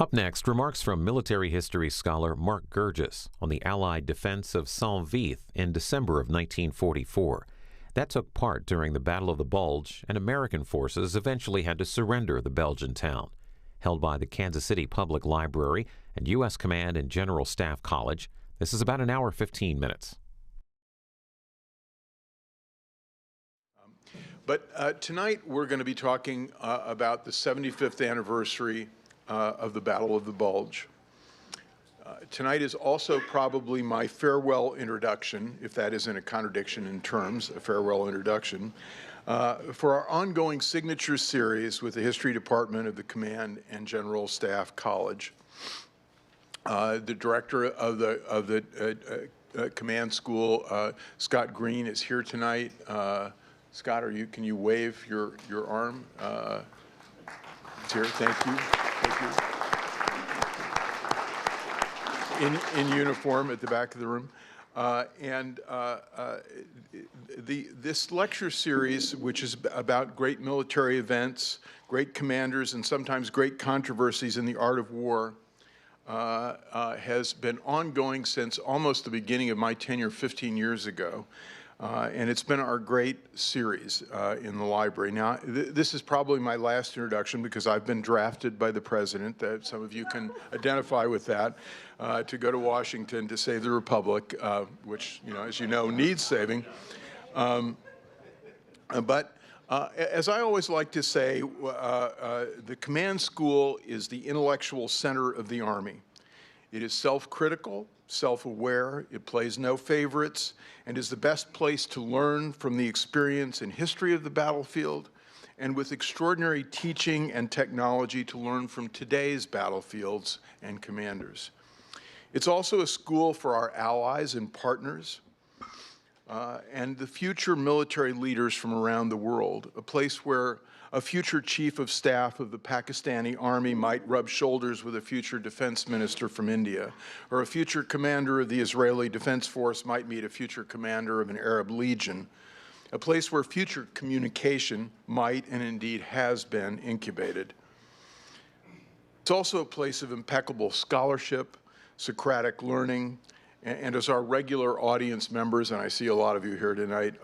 Up next, remarks from military history scholar Mark Gerges on the Allied defense of Vith in December of 1944. That took part during the Battle of the Bulge, and American forces eventually had to surrender the Belgian town. Held by the Kansas City Public Library and U.S. Command and General Staff College, this is about an hour 15 minutes. But tonight we're going to be talking about the 75th anniversary of the Battle of the Bulge. Tonight is also probably my farewell introduction, if that isn't a contradiction in terms, a farewell introduction, for our ongoing signature series with the History Department of the Command and General Staff College. The director of the Command School, Scott Green, is here tonight. Scott, can you wave your arm? It's here. Thank you. In uniform at the back of the room. This lecture series, which is about great military events, great commanders, and sometimes great controversies in the art of war, has been ongoing since almost the beginning of my tenure 15 years ago. And it's been our great series in the library. Now, this is probably my last introduction because I've been drafted by the president, that some of you can identify with that, to go to Washington to save the Republic, which, as you know, needs saving. But as I always like to say, the command school is the intellectual center of the Army. It is self-critical, self-aware, it plays no favorites, and is the best place to learn from the experience and history of the battlefield, and with extraordinary teaching and technology to learn from today's battlefields and commanders. It's also a school for our allies and partners, and the future military leaders from around the world, a place where a future chief of staff of the Pakistani army might rub shoulders with a future defense minister from India, or a future commander of the Israeli Defense Force might meet a future commander of an Arab legion, a place where future communication might and indeed has been incubated. It's also a place of impeccable scholarship, Socratic learning, and as our regular audience members, and I see a lot of you here tonight,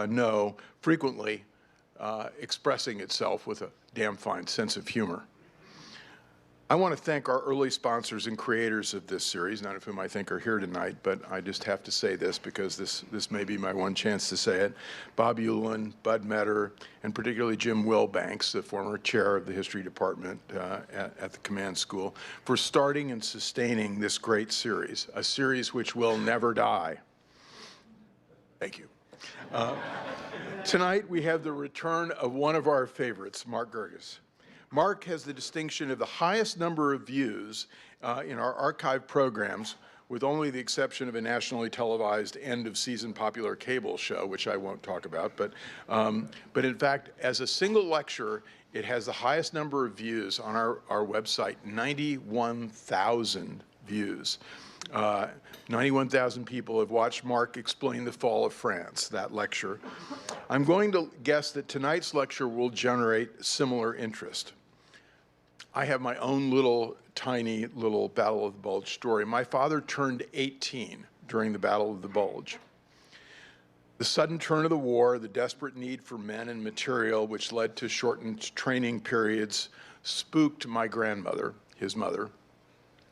know, frequently expressing itself with a damn fine sense of humor. I want to thank our early sponsors and creators of this series, none of whom I think are here tonight, but I just have to say this because this may be my one chance to say it. Bob Ueland, Bud Metter, and particularly Jim Wilbanks, the former chair of the History Department at the Command School, for starting and sustaining this great series, a series which will never die. Thank you. Tonight we have the return of one of our favorites, Mark Gerges. Mark has the distinction of the highest number of views in our archive programs, with only the exception of a nationally televised end-of-season popular cable show, which I won't talk about. But in fact, as a single lecture, it has the highest number of views on our website, 91,000 views. 91,000 people have watched Mark explain the fall of France, that lecture. I'm going to guess that tonight's lecture will generate similar interest. I have my own tiny little Battle of the Bulge story. My father turned 18 during the Battle of the Bulge. The sudden turn of the war, the desperate need for men and material, which led to shortened training periods, spooked my grandmother, his mother.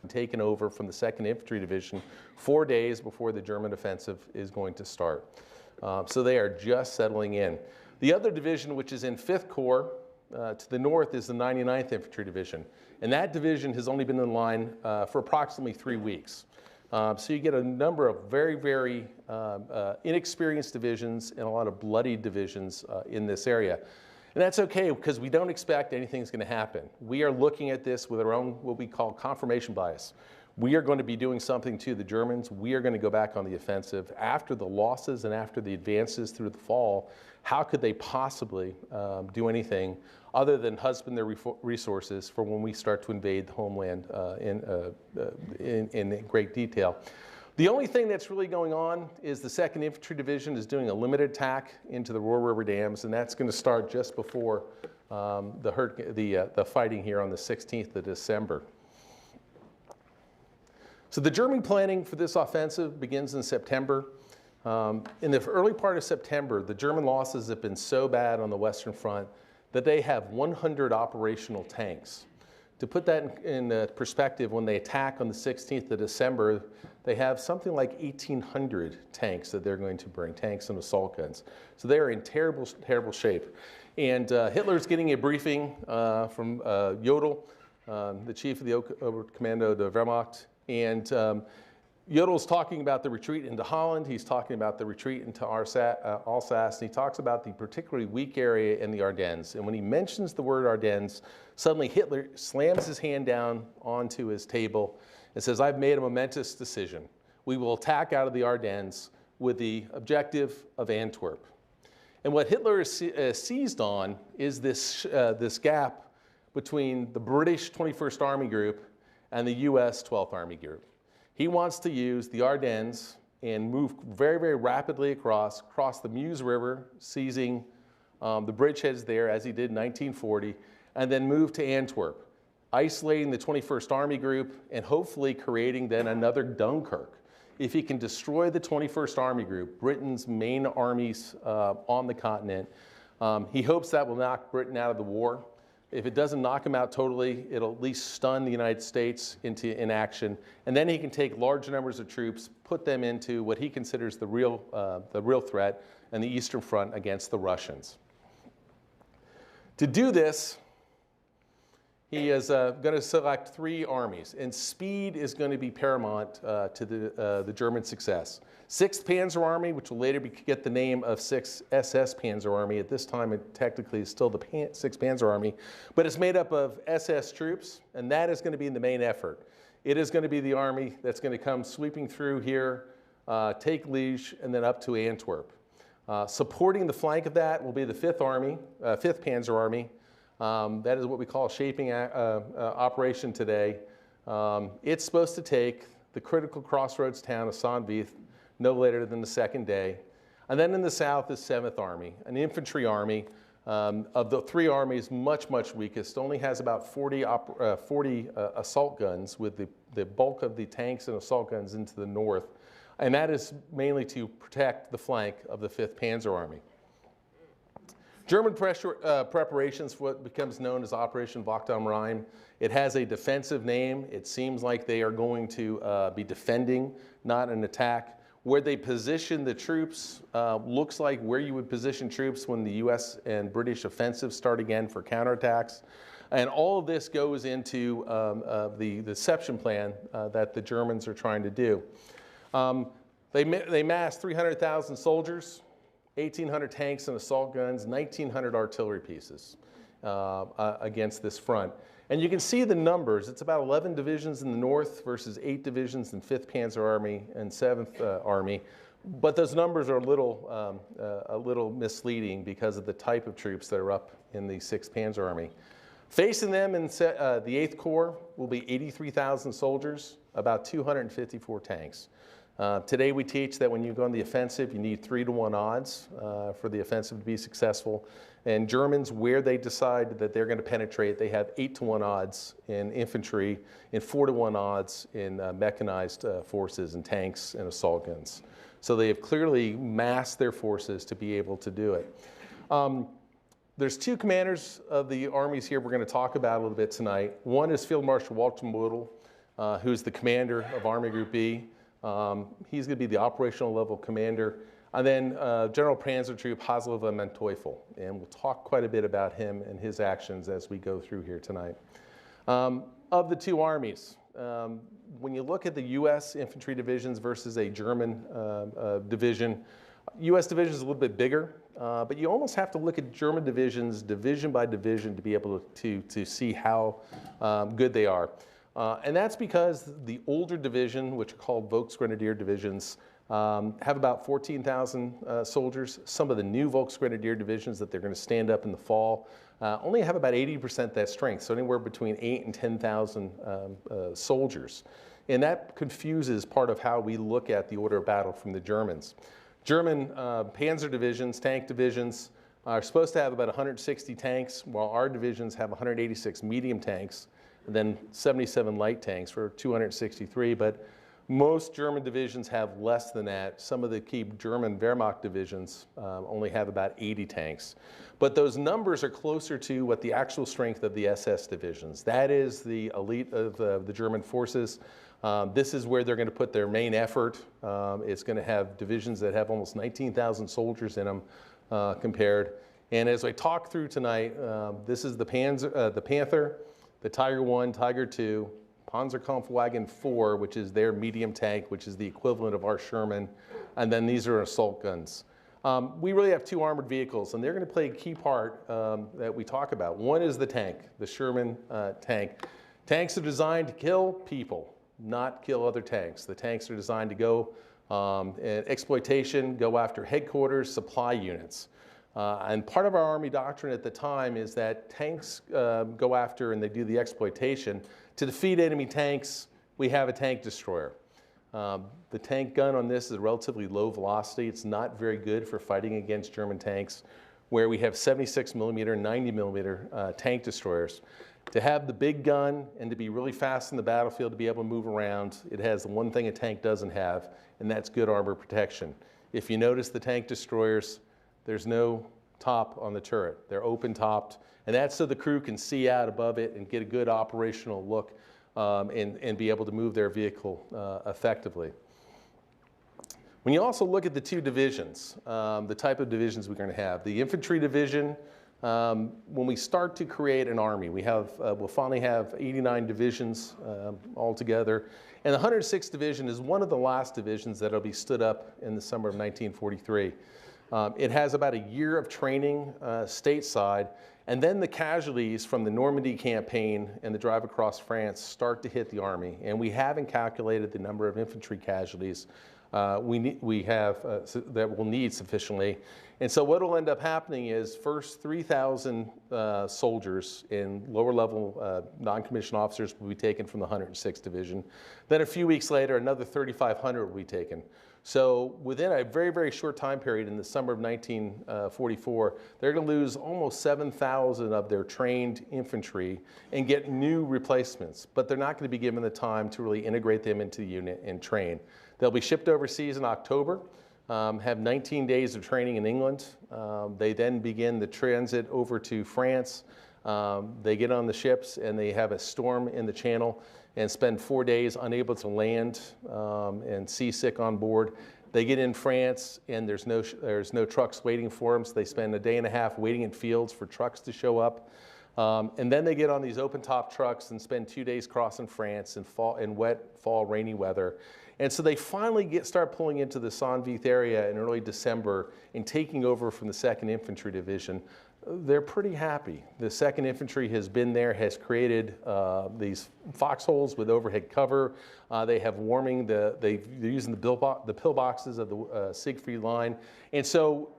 Taken over from the 2nd Infantry Division 4 days before the German offensive is going to start. So they are just settling in. The other division, which is in 5th Corps, to the north, is the 99th Infantry Division. And that division has only been in line for approximately 3 weeks. So you get a number of very, very inexperienced divisions and a lot of bloody divisions in this area. And that's okay, because we don't expect anything's going to happen. We are looking at this with our own, what we call confirmation bias. We are going to be doing something to the Germans. We are going to go back on the offensive. After the losses and after the advances through the fall, how could they possibly do anything other than husband their resources for when we start to invade the homeland in great detail? The only thing that's really going on is the 2nd Infantry Division is doing a limited attack into the Roar River dams, and that's going to start just before the fighting here on the 16th of December. So the German planning for this offensive begins in September. In the early part of September, the German losses have been so bad on the Western Front that they have 100 operational tanks. To put that in perspective, when they attack on the 16th of December, they have something like 1,800 tanks that they're going to bring, tanks and assault guns. So they are in terrible, terrible shape. And Hitler's getting a briefing from Jodl, the chief of the Oberkommando der Wehrmacht, and Jodel's talking about the retreat into Holland. He's talking about the retreat into Alsace, and he talks about the particularly weak area in the Ardennes. And when he mentions the word Ardennes, suddenly Hitler slams his hand down onto his table and says, "I've made a momentous decision. We will attack out of the Ardennes with the objective of Antwerp." And what Hitler is seized on is this gap between the British 21st Army Group and the US 12th Army Group. He wants to use the Ardennes and move very, very rapidly across the Meuse River, seizing the bridgeheads there as he did in 1940, and then move to Antwerp, isolating the 21st Army Group and hopefully creating then another Dunkirk. If he can destroy the 21st Army Group, Britain's main armies on the continent, he hopes that will knock Britain out of the war. If it doesn't knock him out totally, it'll at least stun the United States into inaction, and then he can take large numbers of troops, put them into what he considers the real threat and the Eastern Front against the Russians. To do this, he is going to select 3 armies, and speed is going to be paramount to the German success. 6th Panzer Army, which will later get the name of 6th SS Panzer Army. At this time, it technically is still the 6th Panzer Army, but it's made up of SS troops, and that is going to be the main effort. It is going to be the army that's going to come sweeping through here, take Liege, and then up to Antwerp. Supporting the flank of that will be the 5th Panzer Army. That is what we call a shaping operation today. It's supposed to take the critical crossroads town of Vith no later than the 2nd day. And then in the south is 7th Army, an infantry army. Of the 3 armies, much, much weakest, only has about 40 assault guns, with the bulk of the tanks and assault guns into the north. And that is mainly to protect the flank of the 5th Panzer Army. German preparations for what becomes known as Operation Wacht am Rhein. It has a defensive name. It seems like they are going to be defending, not an attack. Where they position the troops looks like where you would position troops when the US and British offensives start again for counterattacks. And all of this goes into the deception plan that the Germans are trying to do. They massed 300,000 soldiers, 1,800 tanks and assault guns, 1,900 artillery pieces against this front. And you can see the numbers. It's about 11 divisions in the north versus 8 divisions in 5th Panzer Army and 7th Army. But those numbers are a little misleading because of the type of troops that are up in the 6th Panzer Army. Facing them in the 8th Corps will be 83,000 soldiers, about 254 tanks. Today we teach that when you go on the offensive, you need 3-to-1 odds for the offensive to be successful. And Germans, where they decide that they're going to penetrate, they have 8-to-1 odds in infantry and 4-to-1 odds in mechanized forces and tanks and assault guns. So they have clearly massed their forces to be able to do it. There's 2 commanders of the armies here we're going to talk about a little bit tonight. One is Field Marshal Walter Model, who's the commander of Army Group B. He's going to be the operational level commander. And then General Panzer Troop Hassel von Manteuffel. And we'll talk quite a bit about him and his actions as we go through here tonight. Of the 2 armies, when you look at the US infantry divisions versus a German division, US division is a little bit bigger, but you almost have to look at German divisions division by division to be able to see how good they are. And that's because the older division, which are called Volksgrenadier divisions, have about 14,000 soldiers. Some of the new Volksgrenadier divisions that they're going to stand up in the fall only have about 80% that strength, so anywhere between 8,000 and 10,000 soldiers. And that confuses part of how we look at the order of battle from the Germans. German panzer divisions, tank divisions, are supposed to have about 160 tanks, while our divisions have 186 medium tanks, and then 77 light tanks for 263. But Most German divisions have less than that. Some of the key German Wehrmacht divisions only have about 80 tanks. But those numbers are closer to what the actual strength of the SS divisions. That is the elite of the German forces. This is where they're going to put their main effort. It's going to have divisions that have almost 19,000 soldiers in them compared. And as I talk through tonight, this is the Panther, the Tiger I, Tiger II, Panzerkampfwagen 4, which is their medium tank, which is the equivalent of our Sherman, and then these are assault guns. We really have two armored vehicles, and they're going to play a key part that we talk about. One is the tank, the Sherman tank. Tanks are designed to kill people, not kill other tanks. The tanks are designed to go exploitation, go after headquarters, supply units. And part of our Army doctrine at the time is that tanks go after and they do the exploitation. To defeat enemy tanks, we have a tank destroyer. The tank gun on this is relatively low velocity. It's not very good for fighting against German tanks, where we have 76 millimeter, 90 millimeter tank destroyers. To have the big gun and to be really fast in the battlefield, to be able to move around, it has the one thing a tank doesn't have, and that's good armor protection. If you notice the tank destroyers, there's no top on the turret. They're open topped, and that's so the crew can see out above it and get a good operational look and be able to move their vehicle effectively. When you also look at the two divisions, the type of divisions we're going to have, the infantry division, when we start to create an army, we'll finally have 89 divisions altogether, and the 106th Division is one of the last divisions that will be stood up in the summer of 1943. It has about a year of training stateside, and then the casualties from the Normandy campaign and the drive across France start to hit the Army. And we haven't calculated the number of infantry casualties that we'll need sufficiently. And so what will end up happening is first 3,000 soldiers in lower level non-commissioned officers will be taken from the 106th Division. Then a few weeks later, another 3,500 will be taken. So within a very, very short time period in the summer of 1944, they're going to lose almost 7,000 of their trained infantry and get new replacements. But they're not going to be given the time to really integrate them into the unit and train. They'll be shipped overseas in October, have 19 days of training in England. They then begin the transit over to France. They get on the ships and they have a storm in the channel and spend 4 days unable to land and seasick on board. They get in France and there's no trucks waiting for them, so they spend a day and a half waiting in fields for trucks to show up. And then they get on these open top trucks and spend 2 days crossing France in wet fall rainy weather. And so they finally start pulling into the Vith area in early December and taking over from the 2nd Infantry Division. They're pretty happy. The 2nd Infantry has been there, has created these foxholes with overhead cover. They have warming, they're using the pillboxes of the Siegfried Line. And so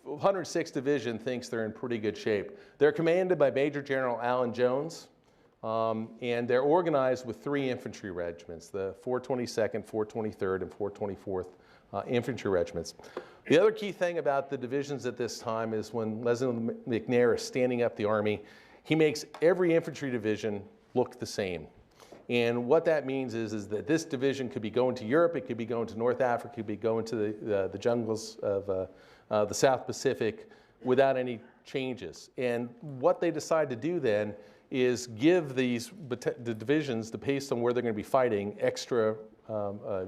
106th Division thinks they're in pretty good shape. They're commanded by Major General Alan Jones, and they're organized with 3 infantry regiments, the 422nd, 423rd, and 424th infantry regiments. The other key thing about the divisions at this time is when Leslie McNair is standing up the Army, he makes every infantry division look the same. And what that means is that this division could be going to Europe, it could be going to North Africa, it could be going to the jungles of the South Pacific without any changes. And what they decide to do then is give the divisions, based on where they're going to be fighting, extra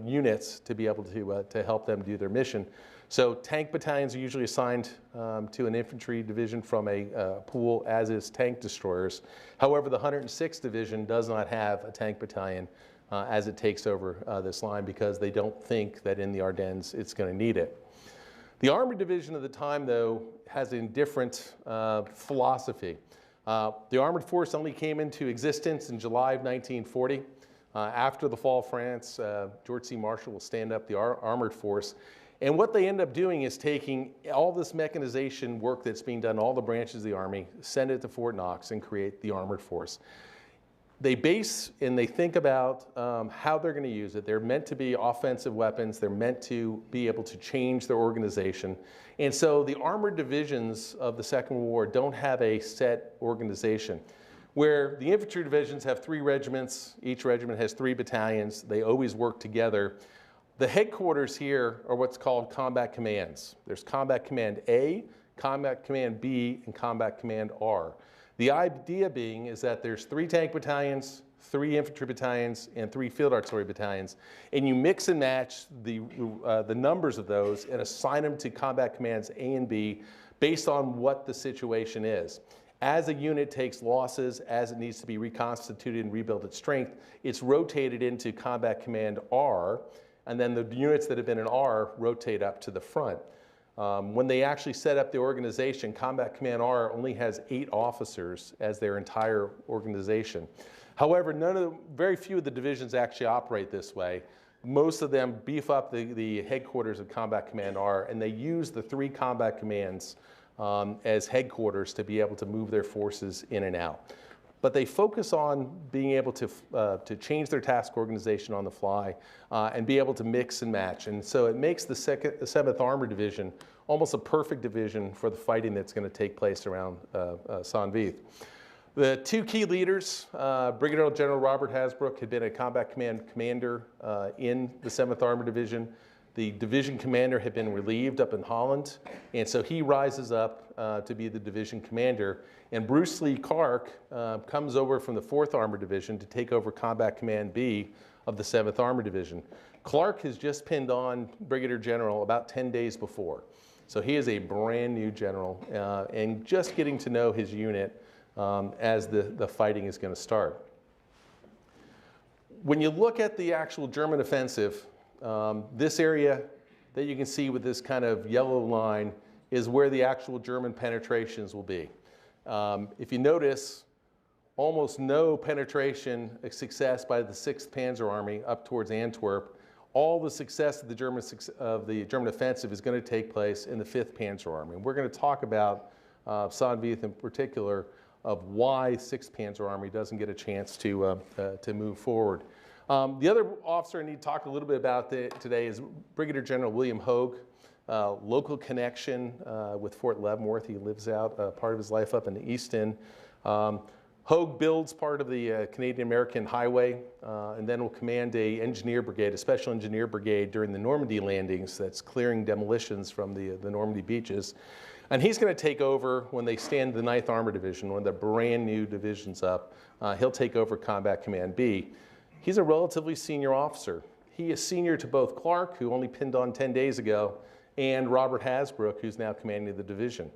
units to be able to help them do their mission. So tank battalions are usually assigned to an infantry division from a pool, as is tank destroyers. However, the 106th Division does not have a tank battalion as it takes over this line because they don't think that in the Ardennes it's going to need it. The Armored Division of the time, though, has a different philosophy. The Armored Force only came into existence in July of 1940. After the fall of France, George C. Marshall will stand up the Armored Force. And what they end up doing is taking all this mechanization work that's being done in all the branches of the Army, send it to Fort Knox, and create the Armored Force. They base and they think about how they're going to use it. They're meant to be offensive weapons. They're meant to be able to change their organization. And so the armored divisions of the Second World War don't have a set organization. where the infantry divisions have 3 regiments. Each regiment has 3 battalions. They always work together. The headquarters here are what's called combat commands. There's Combat Command A, Combat Command B, and Combat Command R. The idea being is that there's 3 tank battalions, 3 infantry battalions, and 3 field artillery battalions, and you mix and match the numbers of those and assign them to combat commands A and B based on what the situation is. As a unit takes losses, as it needs to be reconstituted and rebuild its strength, it's rotated into combat command R, and then the units that have been in R rotate up to the front. When they actually set up the organization, Combat Command R only has 8 officers as their entire organization. However, very few of the divisions actually operate this way. Most of them beef up the headquarters of Combat Command R, and they use the 3 combat commands as headquarters to be able to move their forces in and out. But they focus on being able to change their task organization on the fly and be able to mix and match. And so it makes the 7th Armored Division almost a perfect division for the fighting that's going to take place around Vith. The 2 key leaders, Brigadier General Robert Hasbrouck had been a combat command commander in the 7th Armored Division. The division commander had been relieved up in Holland, and so he rises up to be the division commander. And Bruce Lee Clark comes over from the 4th Armored Division to take over Combat Command B of the 7th Armored Division. Clark has just pinned on Brigadier General about 10 days before. So he is a brand new general and just getting to know his unit as the fighting is going to start. When you look at the actual German offensive, this area that you can see with this kind of yellow line is where the actual German penetrations will be. If you notice, almost no penetration success by the 6th Panzer Army up towards Antwerp. All the success of the German offensive is going to take place in the 5th Panzer Army. And we're going to talk about Vith in particular of why 6th Panzer Army doesn't get a chance to move forward. The other officer I need to talk a little bit about today is Brigadier General William Hogue, local connection with Fort Leavenworth. He lives out part of his life up in Easton. Hogue builds part of the Canadian-American Highway and then will command a engineer brigade, a special engineer brigade during the Normandy landings that's clearing demolitions from the Normandy beaches. And he's going to take over when they stand the 9th Armored Division, one of the brand new divisions up. He'll take over Combat Command B. He's a relatively senior officer. He is senior to both Clark, who only pinned on 10 days ago, and Robert Hasbrouck, who's now commanding the division.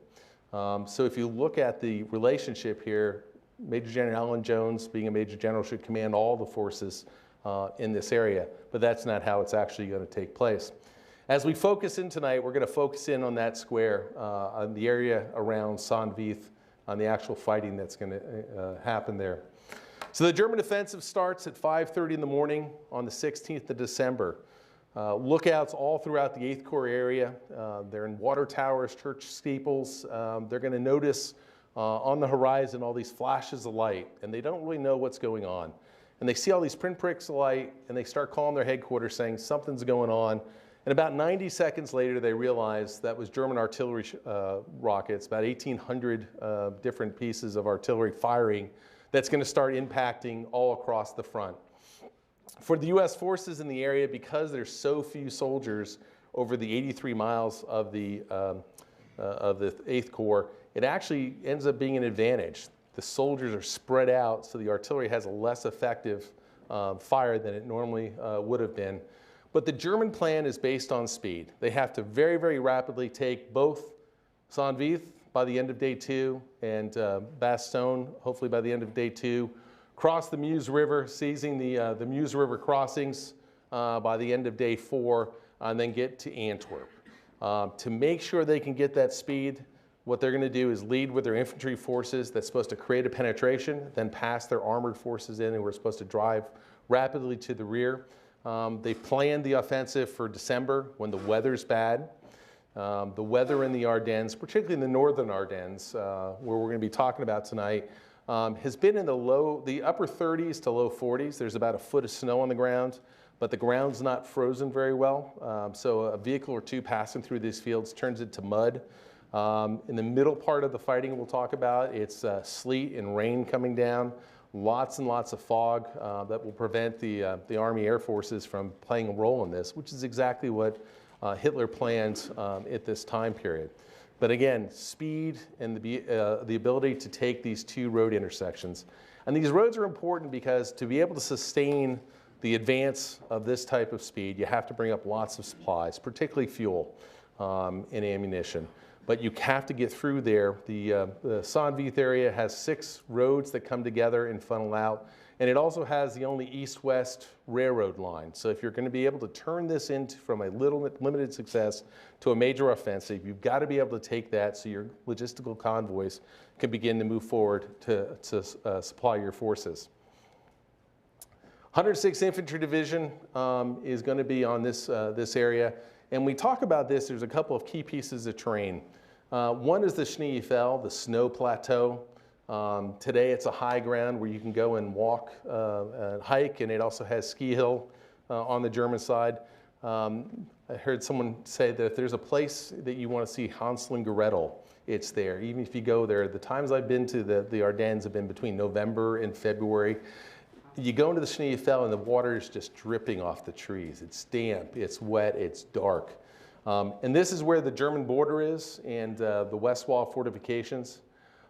So if you look at the relationship here, Major General Alan Jones, being a Major General, should command all the forces in this area, but that's not how it's actually going to take place. As we focus in tonight, we're going to focus in on that square, on the area around Vith, on the actual fighting that's going to happen there. So the German offensive starts at 5:30 in the morning on the 16th of December. Lookouts all throughout the 8th Corps area. They're in water towers, church steeples. They're going to notice on the horizon all these flashes of light, and they don't really know what's going on. And they see all these pinpricks of light, and they start calling their headquarters saying something's going on. And about 90 seconds later, they realize that was German artillery rockets, about 1,800 different pieces of artillery firing that's going to start impacting all across the front. For the U.S. forces in the area, because there's so few soldiers over the 83 miles of the 8th Corps, it actually ends up being an advantage. The soldiers are spread out, so the artillery has a less effective fire than it normally would have been. But the German plan is based on speed. They have to very, very rapidly take both Vith by the end of day 2 and Bastogne, hopefully by the end of day 2, cross the Meuse River, seizing the Meuse River crossings by the end of day 4, and then get to Antwerp. To make sure they can get that speed, what they're going to do is lead with their infantry forces that's supposed to create a penetration, then pass their armored forces in, and we're supposed to drive rapidly to the rear. They've planned the offensive for December when the weather's bad. The weather in the Ardennes, particularly in the northern Ardennes, where we're going to be talking about tonight, has been in the upper 30s to low 40s. There's about a foot of snow on the ground, but the ground's not frozen very well. So a vehicle or two passing through these fields turns into mud. In the middle part of the fighting we'll talk about, it's sleet and rain coming down, lots and lots of fog that will prevent the Army Air Forces from playing a role in this, which is exactly what Hitler planned at this time period. But again, speed and the ability to take these two road intersections. And these roads are important because to be able to sustain the advance of this type of speed, you have to bring up lots of supplies, particularly fuel and ammunition. But you have to get through there. The Vith area has 6 roads that come together and funnel out. And it also has the only east-west railroad line. So if you're going to be able to turn this into from a limited success to a major offensive, you've got to be able to take that so your logistical convoys can begin to move forward to supply your forces. 106th Infantry Division is going to be on this area. And when we talk about this, there's a couple of key pieces of terrain. One is the Schneefel, the snow plateau. Today it's a high ground where you can go and walk and hike, and it also has ski hill on the German side. I heard someone say that if there's a place that you want to see Hansel and Gretel, it's there. Even if you go there, the times I've been to the Ardennes have been between November and February. You go into the Schneefel and the water is just dripping off the trees. It's damp, it's wet, it's dark. And this is where the German border is and the west wall fortifications.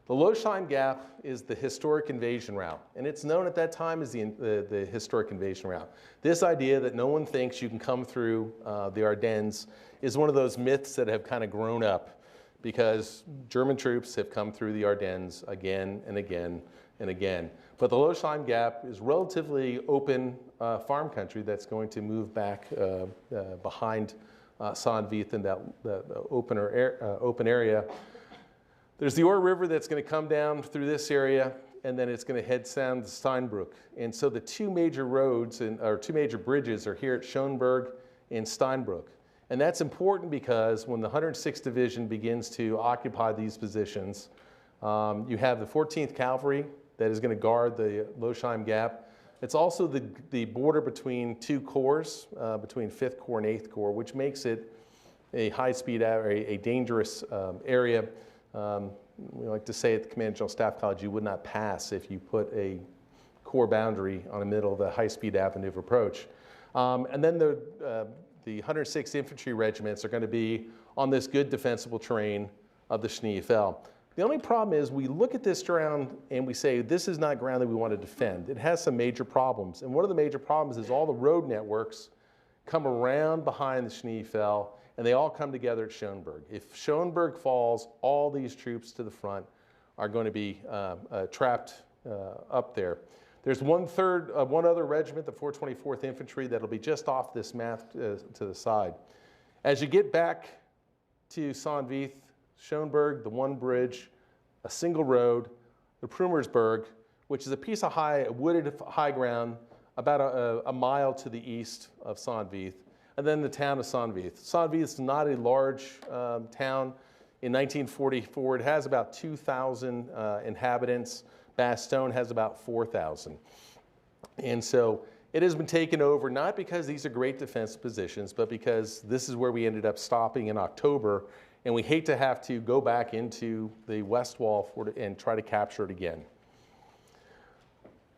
The Losheim Gap is the historic invasion route, and it's known at that time as the historic invasion route. This idea that no one thinks you can come through the Ardennes is one of those myths that have kind of grown up because German troops have come through the Ardennes again and again and again. But the Losheim Gap is relatively open farm country that's going to move back behind Vith in that open area. There's the Ore River that's going to come down through this area, and then it's going to head down to Steinbruck. And so the 2 major roads, or 2 major bridges are here at Schönberg and Steinbruck. And that's important because when the 106th Division begins to occupy these positions, you have the 14th Cavalry that is going to guard the Losheim Gap. It's also the border between 2 corps, between 5th Corps and 8th Corps, which makes it a high-speed, a dangerous area. We like to say at the Command General Staff College, you would not pass if you put a corps boundary on the middle of the high-speed avenue of approach. And then the 106th Infantry Regiments are going to be on this good defensible terrain of the Schneefel. The only problem is we look at this ground and we say, this is not ground that we want to defend. It has some major problems. And one of the major problems is all the road networks come around behind the Schneefel, and they all come together at Schönberg. If Schönberg falls, all these troops to the front are going to be trapped up there. There's one other regiment, the 424th Infantry, that'll be just off this map to the side. As you get back to Vith, Schönberg, the one bridge, a single road, the Prumersberg, which is a piece of wooded high ground about a mile to the east of Vith, and then the town of Vith. Vith is not a large town. In 1944, it has about 2,000 inhabitants. Bastogne has about 4,000. And so it has been taken over not because these are great defensive positions, but because this is where we ended up stopping in October, and we hate to have to go back into the west wall and try to capture it again.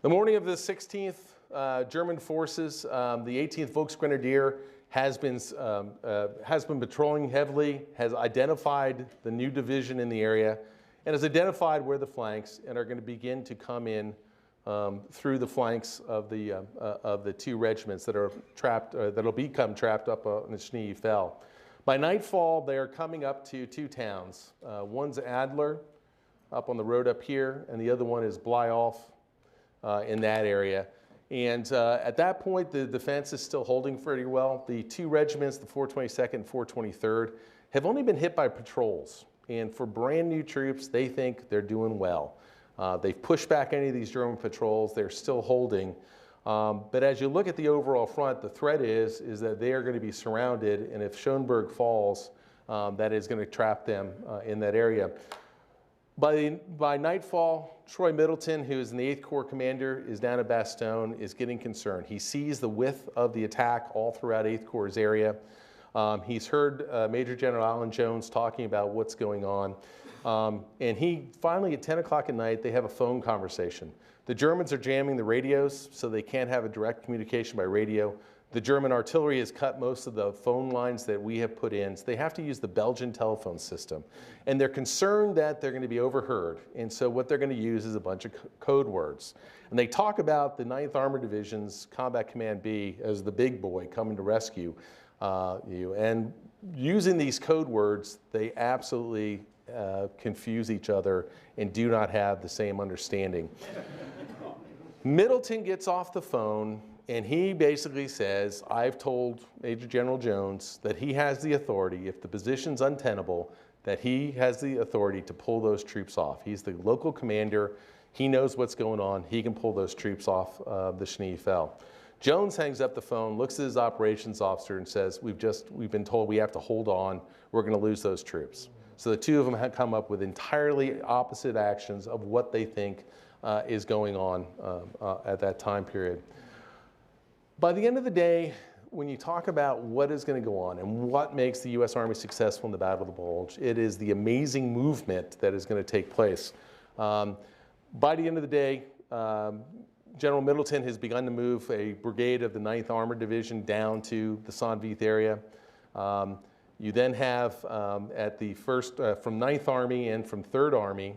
The morning of the 16th, German forces, the 18th Volksgrenadier has been patrolling heavily, has identified the new division in the area, and has identified where the flanks, and are going to begin to come in through the flanks of the 2 regiments that are trapped, that'll become trapped up in the Schneefel. By nightfall, they are coming up to 2 towns. One's Adler, up on the road up here, and the other one is Blyolf in that area. And at that point, the defense is still holding pretty well. The 2 regiments, the 422nd and 423rd, have only been hit by patrols. And for brand new troops, they think they're doing well. They've pushed back any of these German patrols. They're still holding. But as you look at the overall front, the threat is that they are going to be surrounded, and if Schönberg falls, that is going to trap them in that area. By nightfall, Troy Middleton, who is the 8th Corps commander, is down at Bastogne, is getting concerned. He sees the width of the attack all throughout 8th Corps' area. He's heard Major General Alan Jones talking about what's going on. And he finally, at 10 o'clock at night, they have a phone conversation. The Germans are jamming the radios, so they can't have a direct communication by radio. The German artillery has cut most of the phone lines that we have put in, so they have to use the Belgian telephone system. And they're concerned that they're going to be overheard, and so what they're going to use is a bunch of code words. And they talk about the 9th Armored Division's Combat Command B as the big boy coming to rescue you. And using these code words, they absolutely confuse each other and do not have the same understanding. Middleton gets off the phone and he basically says, I've told Major General Jones that he has the authority, if the position's untenable, that he has the authority to pull those troops off. He's the local commander. He knows what's going on. He can pull those troops off the Schneefel. Jones hangs up the phone, looks at his operations officer and says, we've been told we have to hold on. We're going to lose those troops. So the two of them have come up with entirely opposite actions of what they think is going on at that time period. By the end of the day, when you talk about what is going to go on and what makes the U.S. Army successful in the Battle of the Bulge, it is the amazing movement that is going to take place. By the end of the day, General Middleton has begun to move a brigade of the 9th Armored Division down to the Vith area. You then have at the first, from 9th Army and from 3rd Army,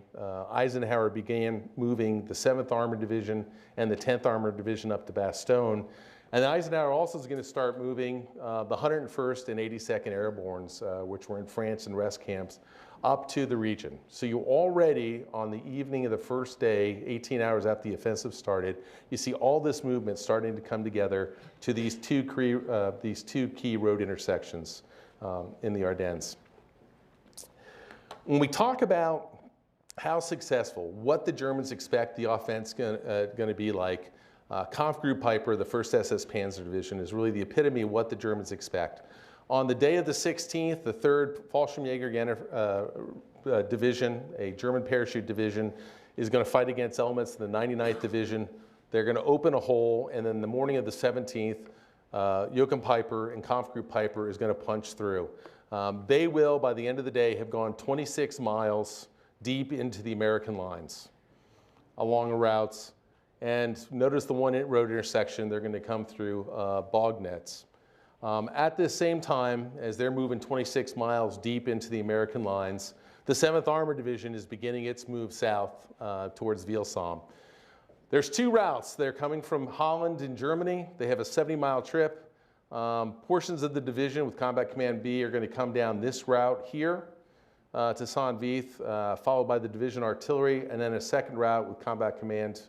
Eisenhower began moving the 7th Armored Division and the 10th Armored Division up to Bastogne. And Eisenhower also is going to start moving the 101st and 82nd Airbornes, which were in France and rest camps, up to the region. So you already, on the evening of the first day, 18 hours after the offensive started, you see all this movement starting to come together to these two key road intersections in the Ardennes. When we talk about how successful, what the Germans expect the offense going to be like, Kampfgruppe Piper, the 1st SS Panzer Division, is really the epitome of what the Germans expect. On the day of the 16th, the 3rd Fallschirmjäger Division, a German parachute division, is going to fight against elements of the 99th Division. They're going to open a hole, and then the morning of the 17th, Joachim Piper and Kampfgruppe Piper is going to punch through. They will, by the end of the day, have gone 26 miles deep into the American lines along the routes. And notice the one road intersection, they're going to come through bog nets. At the same time, as they're moving 26 miles deep into the American lines, the 7th Armored Division is beginning its move south towards Welsam. There's two routes. They're coming from Holland in Germany. They have a 70-mile trip. Portions of the division with Combat Command B are going to come down this route here to Vith, followed by the division artillery, and then a second route with Combat Command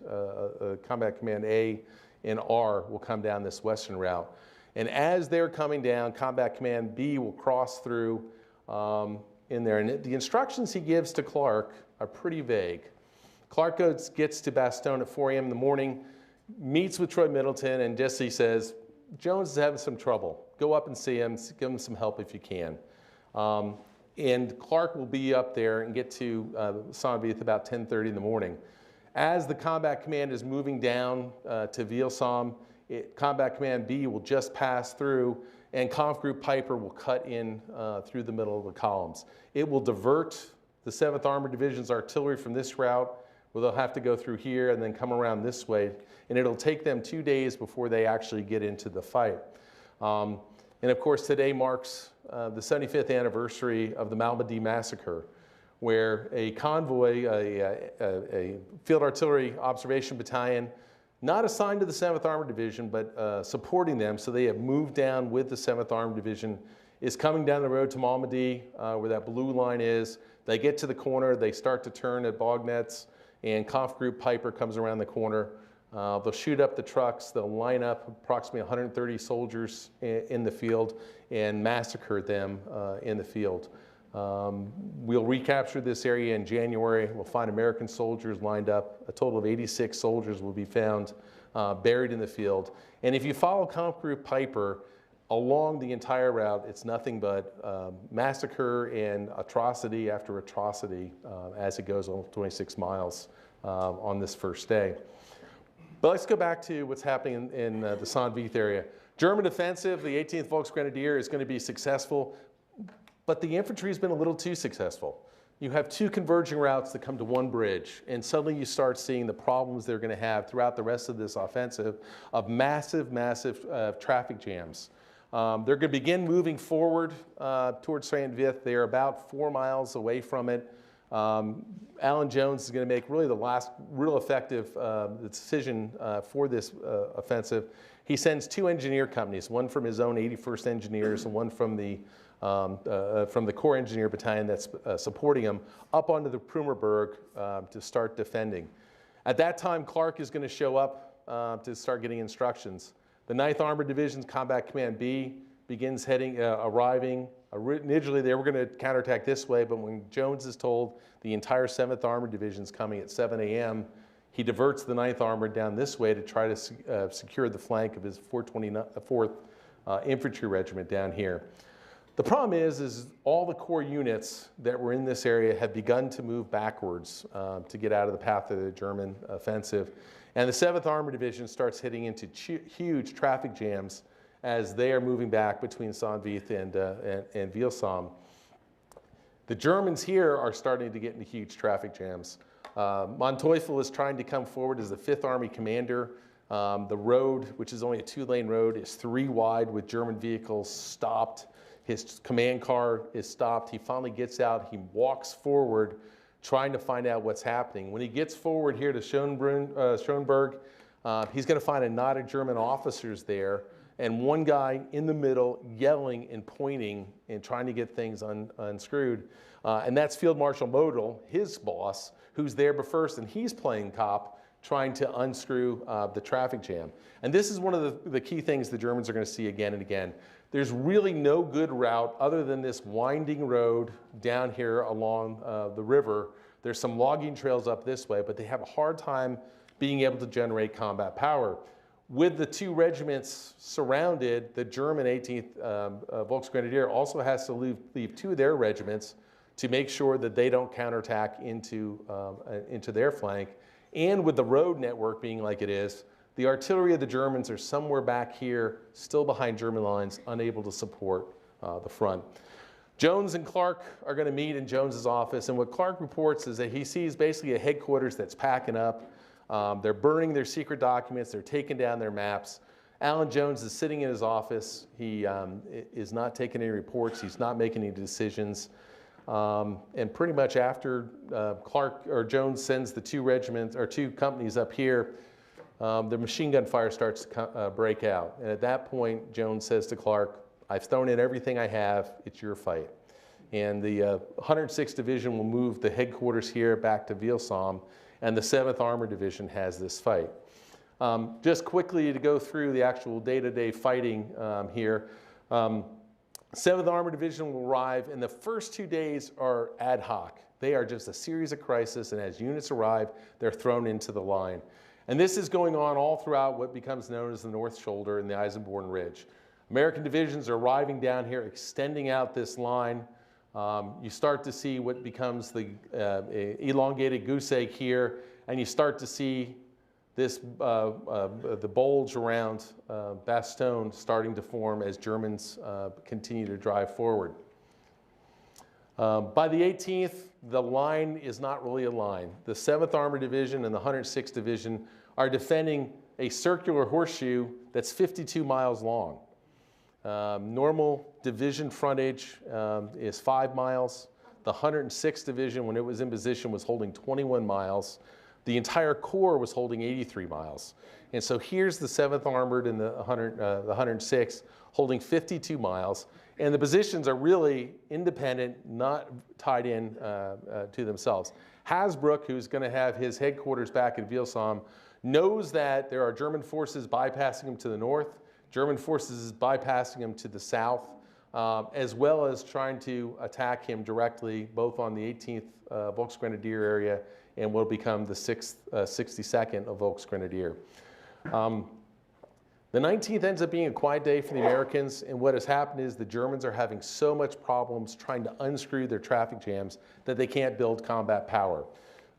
A and R will come down this western route. And as they're coming down, Combat Command B will cross through in there. And the instructions he gives to Clark are pretty vague. Clark gets to Bastogne at 4 a.m. in the morning, meets with Troy Middleton, and Jesse says, Jones is having some trouble. Go up and see him, give him some help if you can. And Clark will be up there and get to Vith about 10:30 in the morning. As the Combat Command is moving down to Welsam, Combat Command B will just pass through, and Kampfgruppe Piper will cut in through the middle of the columns. It will divert the 7th Armored Division's artillery from this route, where they'll have to go through here and then come around this way, and it'll take them 2 days before they actually get into the fight. And of course, today marks the 75th anniversary of the Malmedy Massacre, where a convoy, a field artillery observation battalion, not assigned to the 7th Armored Division, but supporting them, so they have moved down with the 7th Armored Division, is coming down the road to Malmedy, where that blue line is. They get to the corner, they start to turn at bog nets, and Kampfgruppe Piper comes around the corner. They'll shoot up the trucks, they'll line up approximately 130 soldiers in the field and massacre them in the field. We'll recapture this area in January. We'll find American soldiers lined up. A total of 86 soldiers will be found buried in the field. And if you follow Kampfgruppe Piper along the entire route, it's nothing but massacre and atrocity after atrocity as it goes on 26 miles on this first day. But let's go back to what's happening in the Vith area. German offensive, the 18th Volksgrenadier, is going to be successful, but the infantry has been a little too successful. You have two converging routes that come to one bridge, and suddenly you start seeing the problems they're going to have throughout the rest of this offensive of massive traffic jams. They're going to begin moving forward towards St. Vith. They are about 4 miles away from it. Alan Jones is going to make really the last real effective decision for this offensive. He sends 2 engineer companies, one from his own 81st Engineers and one from the Corps Engineer Battalion that's supporting him, up onto the Prumerberg to start defending. At that time, Clark is going to show up to start getting instructions. The 9th Armored Division's Combat Command B begins arriving. Originally, they were going to counterattack this way, but when Jones is told the entire 7th Armored Division is coming at 7 a.m., he diverts the 9th Armored down this way to try to secure the flank of his 424th Infantry Regiment down here. The problem is all the core units that were in this area have begun to move backwards to get out of the path of the German offensive. And the 7th Armored Division starts hitting into huge traffic jams as they are moving back between Saint-Vith and Vielsalm. The Germans here are starting to get into huge traffic jams. Manteuffel is trying to come forward as the 5th Army commander. The road, which is only a 2-lane road, is 3 wide with German vehicles stopped. His command car is stopped. He finally gets out. He walks forward, trying to find out what's happening. When he gets forward here to Schönberg, he's going to find a knot of German officers there, and one guy in the middle yelling and pointing and trying to get things unscrewed. And that's Field Marshal Model, his boss, who's there first, and he's playing cop, trying to unscrew the traffic jam. And this is one of the key things the Germans are going to see again and again. There's really no good route other than this winding road down here along the river. There's some logging trails up this way, but they have a hard time being able to generate combat power. With the 2 regiments surrounded, the German 18th Volksgrenadier also has to leave 2 of their regiments to make sure that they don't counterattack into their flank. And with the road network being like it is, the artillery of the Germans are somewhere back here, still behind German lines, unable to support the front. Jones and Clark are going to meet in Jones's office, and what Clark reports is that he sees basically a headquarters that's packing up. They're burning their secret documents, they're taking down their maps. Alan Jones is sitting in his office. He is not taking any reports, he's not making any decisions. And pretty much after Jones sends the 2 regiments or 2 companies up here, the machine gun fire starts to break out. And at that point, Jones says to Clark, "I've thrown in everything I have, it's your fight." And the 106th Division will move the headquarters here back to Vielsalm, and the 7th Armored Division has this fight. Just quickly to go through the actual day-to-day fighting here. 7th Armored Division will arrive, and the first 2 days are ad hoc. They are just a series of crises, and as units arrive, they're thrown into the line. And this is going on all throughout what becomes known as the North Shoulder and the Eisenborn Ridge. American divisions are arriving down here, extending out this line. You start to see what becomes the elongated goose egg here, and you start to see this, the bulge around Bastogne starting to form as Germans continue to drive forward. By the 18th, the line is not really a line. The 7th Armored Division and the 106th Division are defending a circular horseshoe that's 52 miles long. Normal division frontage is 5 miles. The 106th Division, when it was in position, was holding 21 miles. The entire Corps was holding 83 miles. And so here's the 7th Armored and the 106th holding 52 miles. And the positions are really independent, not tied in to themselves. Hasbrook, who's going to have his headquarters back in Vielsalm, knows that there are German forces bypassing him to the north, German forces bypassing him to the south, as well as trying to attack him directly, both on the 18th Volksgrenadier area and will become the 62nd Volksgrenadier. The 19th ends up being a quiet day for the Americans, and what has happened is the Germans are having so much problems trying to unscrew their traffic jams that they can't build combat power.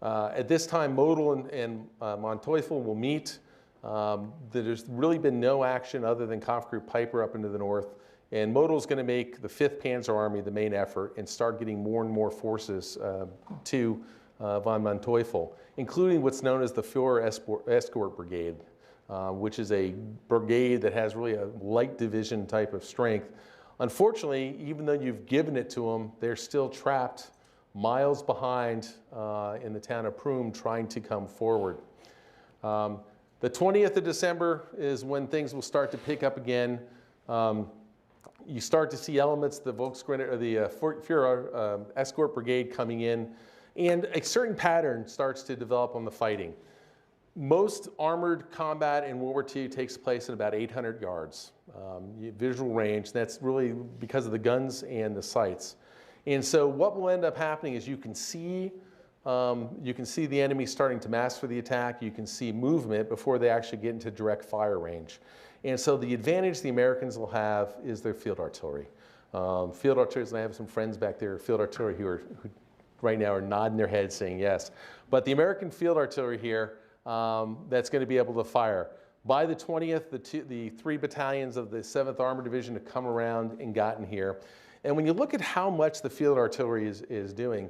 At this time, Model and Manteuffel will meet. There's really been no action other than Kampfgruppe Piper up into the north. And Modul's going to make the 5th Panzer Army the main effort and start getting more and more forces to von Manteuffel, including what's known as the Führer Escort Brigade, which is a brigade that has really a light division type of strength. Unfortunately, even though you've given it to them, they're still trapped miles behind in the town of Prüm trying to come forward. The 20th of December is when things will start to pick up again. You start to see elements of the Volksgrenadier, the Führer Escort Brigade coming in, and a certain pattern starts to develop on the fighting. Most armored combat in World War II takes place in about 800 yards, visual range. That's really because of the guns and the sights. And so what will end up happening is you can see the enemy starting to mass for the attack. You can see movement before they actually get into direct fire range. And so the advantage the Americans will have is their field artillery. Field artillery, and I have some friends back there, field artillery, who right now are nodding their heads saying yes. But the American field artillery here, that's going to be able to fire. By the 20th, the 3 battalions of the 7th Armored Division have come around and gotten here. And when you look at how much the field artillery is doing,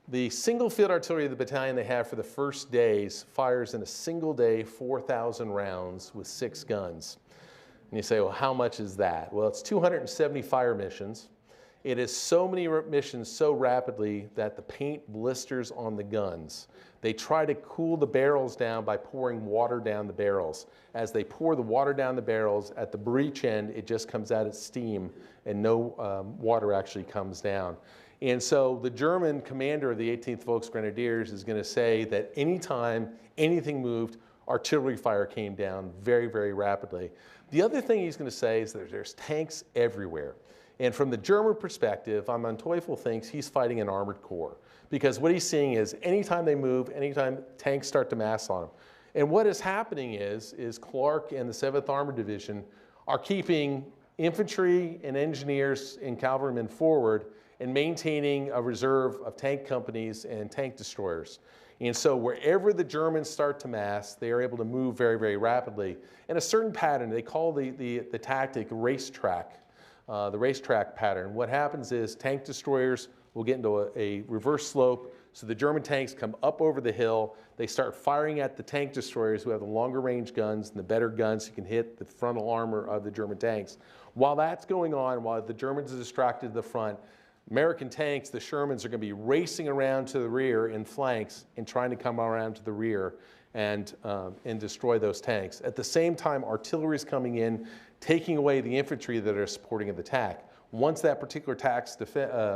the single field artillery of the battalion they have for the first days fires in a single day 4,000 rounds with 6 guns. And you say, well, how much is that? Well, it's 270 fire missions. It is so many missions so rapidly that the paint blisters on the guns. They try to cool the barrels down by pouring water down the barrels. As they pour the water down the barrels, at the breech end, it just comes out as steam and no water actually comes down. And so the German commander of the 18th Volksgrenadiers is going to say that anytime anything moved, artillery fire came down very, very rapidly. The other thing he's going to say is that there's tanks everywhere. And from the German perspective, von Manteuffel thinks he's fighting an armored corps. Because what he's seeing is anytime they move, anytime tanks start to mass on them. And what is happening is Clark and the 7th Armored Division are keeping infantry and engineers and cavalrymen forward and maintaining a reserve of tank companies and tank destroyers. And so wherever the Germans start to mass, they are able to move very, very rapidly. In a certain pattern, they call the tactic racetrack, the racetrack pattern. What happens is tank destroyers will get into a reverse slope, so the German tanks come up over the hill. They start firing at the tank destroyers who have the longer range guns and the better guns who can hit the frontal armor of the German tanks. While that's going on, while the Germans are distracted to the front, American tanks, the Shermans, are going to be racing around to the rear in flanks and trying to come around to the rear and destroy those tanks. At the same time, artillery is coming in, taking away the infantry that are supporting the attack. Once that particular attack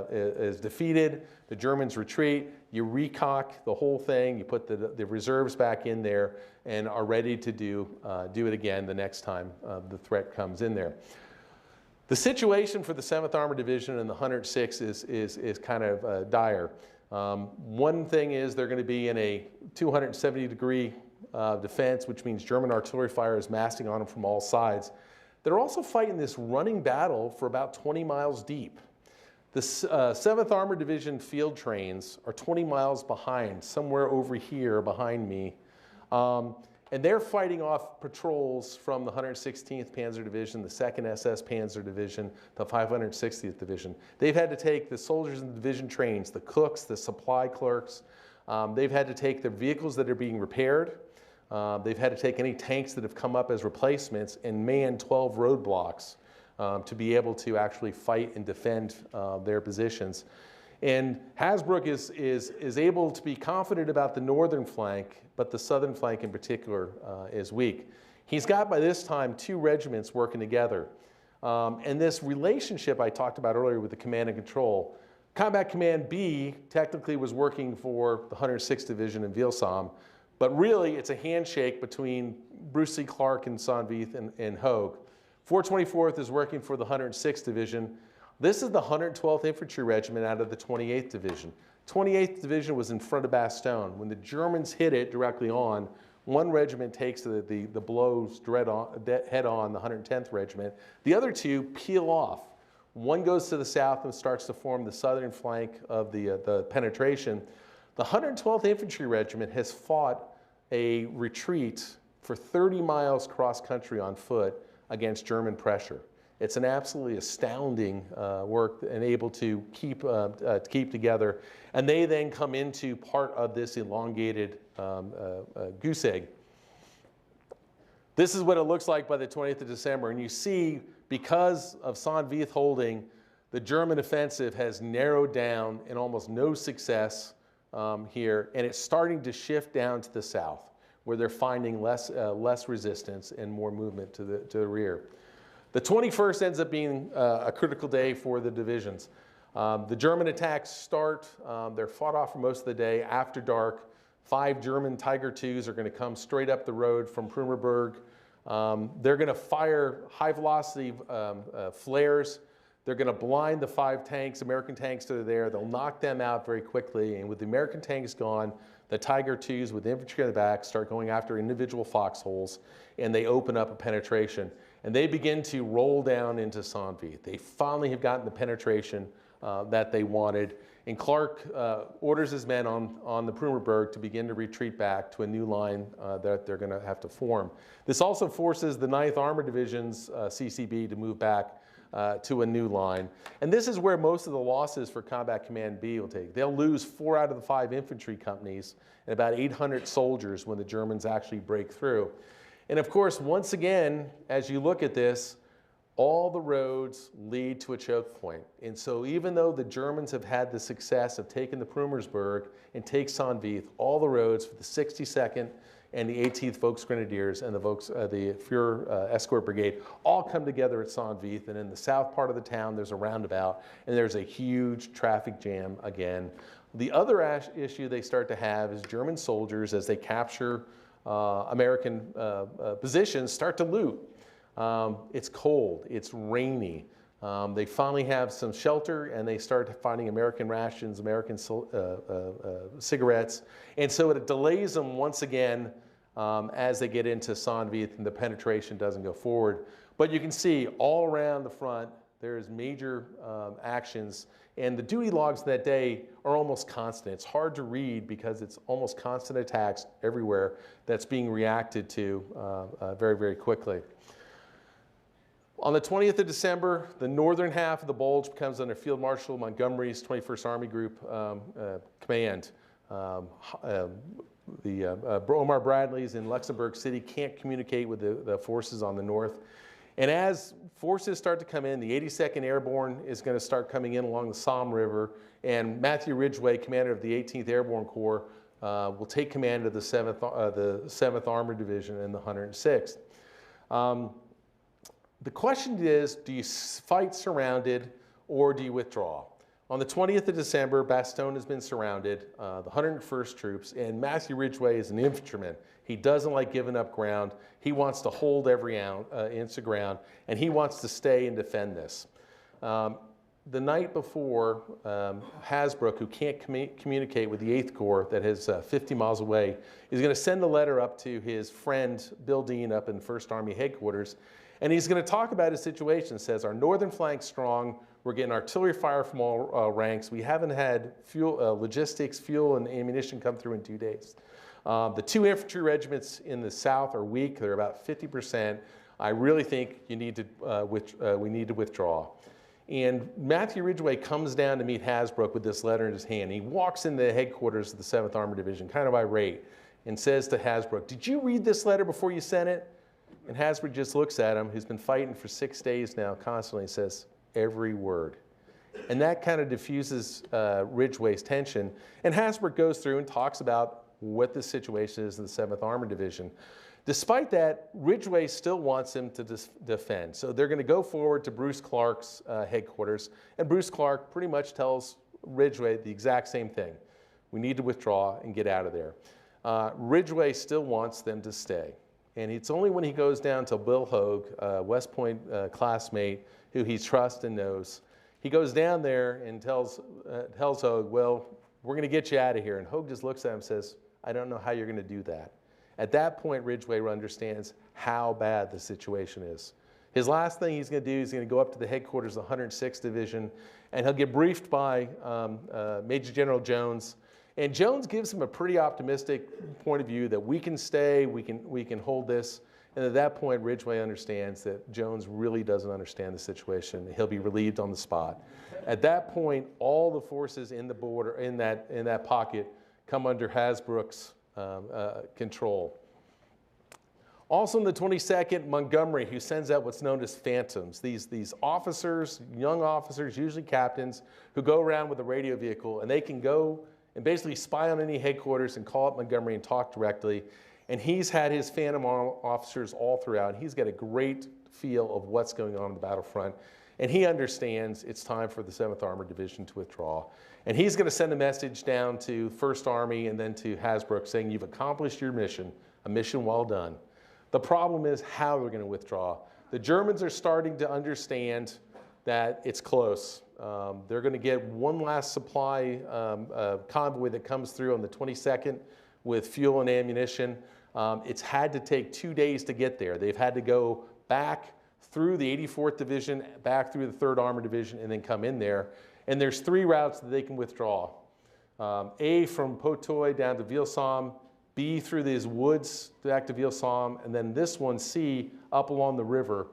is defeated, the Germans retreat, you recock the whole thing, you put the reserves back in there and are ready to do it again the next time the threat comes in there. The situation for the 7th Armored Division and the 106th is kind of dire. One thing is they're going to be in a 270-degree defense, which means German artillery fire is massing on them from all sides. They're also fighting this running battle for about 20 miles deep. The 7th Armored Division field trains are 20 miles behind, somewhere over here behind me. And they're fighting off patrols from the 116th Panzer Division, the 2nd SS Panzer Division, the 560th Division. They've had to take the soldiers in the division trains, the cooks, the supply clerks. They've had to take the vehicles that are being repaired. They've had to take any tanks that have come up as replacements and man 12 roadblocks to be able to actually fight and defend their positions. And Hasbrouck is able to be confident about the northern flank, but the southern flank in particular is weak. He's got by this time 2 regiments working together. And this relationship I talked about earlier with the command and control, Combat Command B technically was working for the 106th Division in Welsam, but really it's a handshake between Bruce C. Clark and Vith and Hogue. 424th is working for the 106th Division. This is the 112th Infantry Regiment out of the 28th Division. 28th Division was in front of Bastogne. When the Germans hit it directly on, one regiment takes the blows head on, the 110th Regiment. The other 2 peel off. One goes to the south and starts to form the southern flank of the penetration. The 112th Infantry Regiment has fought a retreat for 30 miles cross country on foot against German pressure. It's an absolutely astounding work and able to keep together. And they then come into part of this elongated goose egg. This is what it looks like by the 20th of December. And you see, because of Vith holding, the German offensive has narrowed down and almost no success here. And it's starting to shift down to the south, where they're finding less resistance and more movement to the rear. The 21st ends up being a critical day for the divisions. The German attacks start. They're fought off for most of the day. After dark, 5 German Tiger IIs are going to come straight up the road from Prummerberg. They're going to fire high-velocity flares. They're going to blind the 5 tanks, American tanks that are there. They'll knock them out very quickly. And with the American tanks gone, the Tiger IIs with infantry on the back start going after individual foxholes, and they open up a penetration. And they begin to roll down into Vith. They finally have gotten the penetration that they wanted. And Clark orders his men on the Prummerberg to begin to retreat back to a new line that they're going to have to form. This also forces the 9th Armored Division's CCB to move back to a new line. And this is where most of the losses for Combat Command B will take. They'll lose 4 out of the 5 infantry companies and about 800 soldiers when the Germans actually break through. And of course, once again, as you look at this, all the roads lead to a choke point. And so even though the Germans have had the success of taking the Prummersberg and take Vith, all the roads for the 62nd and the 18th Volksgrenadiers and the Führer Escort Brigade all come together at Vith. And in the south part of the town, there's a roundabout, and there's a huge traffic jam again. The other issue they start to have is German soldiers, as they capture American positions, start to loot. It's cold, it's rainy. They finally have some shelter, and they start finding American rations, American cigarettes. And so it delays them once again as they get into Vith, and the penetration doesn't go forward. But you can see all around the front, there's major actions. And the duty logs that day are almost constant. It's hard to read because it's almost constant attacks everywhere that's being reacted to very, very quickly. On the 20th of December, the northern half of the Bulge becomes under Field Marshal Montgomery's 21st Army Group command. Omar Bradley's in Luxembourg City can't communicate with the forces on the north. And as forces start to come in, the 82nd Airborne is going to start coming in along the Somme River, and Matthew Ridgway, commander of the 18th Airborne Corps, will take command of the 7th Armored Division and the 106th. The question is, do you fight surrounded or do you withdraw? On the 20th of December, Bastogne has been surrounded, the 101st troops, and Matthew Ridgway is an infantryman. He doesn't like giving up ground. He wants to hold every inch of ground, and he wants to stay and defend this. The night before, Hasbrouck, who can't communicate with the 8th Corps that is 50 miles away, is going to send a letter up to his friend Bill Dean up in 1st Army headquarters, and he's going to talk about his situation. Says, our northern flank's strong. We're getting artillery fire from all ranks. We haven't had fuel, logistics, fuel, and ammunition come through in 2 days. The 2 infantry regiments in the south are weak. They're about 50%. I really think you need to, we need to withdraw. And Matthew Ridgway comes down to meet Hasbrouck with this letter in his hand. He walks into the headquarters of the 7th Armored Division, kind of irate, and says to Hasbrouck, did you read this letter before you sent it? And Hasbrouck just looks at him, who's been fighting for 6 days now constantly, and says, every word. And that kind of diffuses Ridgway's tension. And Hasbrouck goes through and talks about what the situation is in the 7th Armored Division. Despite that, Ridgway still wants him to defend. So they're going to go forward to Bruce Clark's headquarters, and Bruce Clark pretty much tells Ridgway the exact same thing. We need to withdraw and get out of there. Ridgway still wants them to stay. And it's only when he goes down to Bill Hogue, West Point classmate, who he trusts and knows. He goes down there and tells Hogue, well, we're going to get you out of here. And Hogue just looks at him and says, I don't know how you're going to do that. At that point, Ridgway understands how bad the situation is. His last thing he's going to do is he's going to go up to the headquarters of the 106th Division, and he'll get briefed by Major General Jones, And Jones gives him a pretty optimistic point of view that we can stay, we can hold this. And at that point, Ridgway understands that Jones really doesn't understand the situation. He'll be relieved on the spot. At that point, all the forces in the border, in that pocket, come under Hasbrook's control. Also on the 22nd, Montgomery, who sends out what's known as phantoms, these officers, young officers, usually captains, who go around with a radio vehicle, and they can go and basically spy on any headquarters and call up Montgomery and talk directly. And he's had his phantom officers all throughout. He's got a great feel of what's going on the battlefront. And he understands it's time for the 7th Armored Division to withdraw. And he's going to send a message down to 1st Army and then to Hasbrook saying, you've accomplished your mission, a mission well done. The problem is how they're going to withdraw. The Germans are starting to understand that it's close. They're going to get one last supply convoy that comes through on the 22nd with fuel and ammunition. It's had to take 2 days to get there. They've had to go back through the 84th Division, back through the 3rd Armored Division, and then come in there. And there's 3 routes that they can withdraw. A, from Potoy down to Vilsam, B, through these woods back to Vilsam, and then this one, C, up along the river.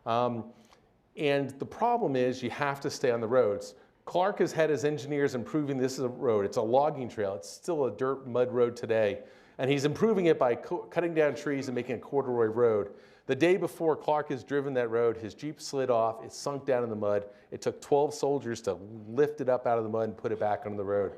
And the problem is you have to stay on the roads. Clark has had his engineers improving this as a road. It's a logging trail. It's still a dirt mud road today. And he's improving it by cutting down trees and making a corduroy road. The day before Clark has driven that road, his Jeep slid off. It sunk down in the mud. It took 12 soldiers to lift it up out of the mud and put it back on the road.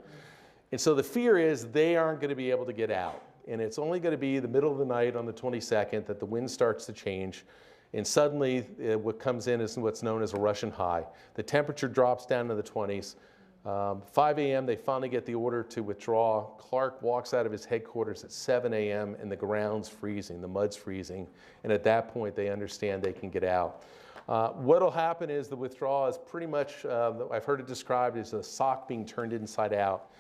And so the fear is they aren't going to be able to get out. And it's only going to be the middle of the night on the 22nd that the wind starts to change. And suddenly, what comes in is what's known as a Russian high. The temperature drops down to the 20s. 5 a.m., they finally get the order to withdraw. Clark walks out of his headquarters at 7 a.m., and the ground's freezing, the mud's freezing. And at that point, they understand they can get out. What'll happen is the withdrawal is pretty much, I've heard it described as a sock being turned inside out.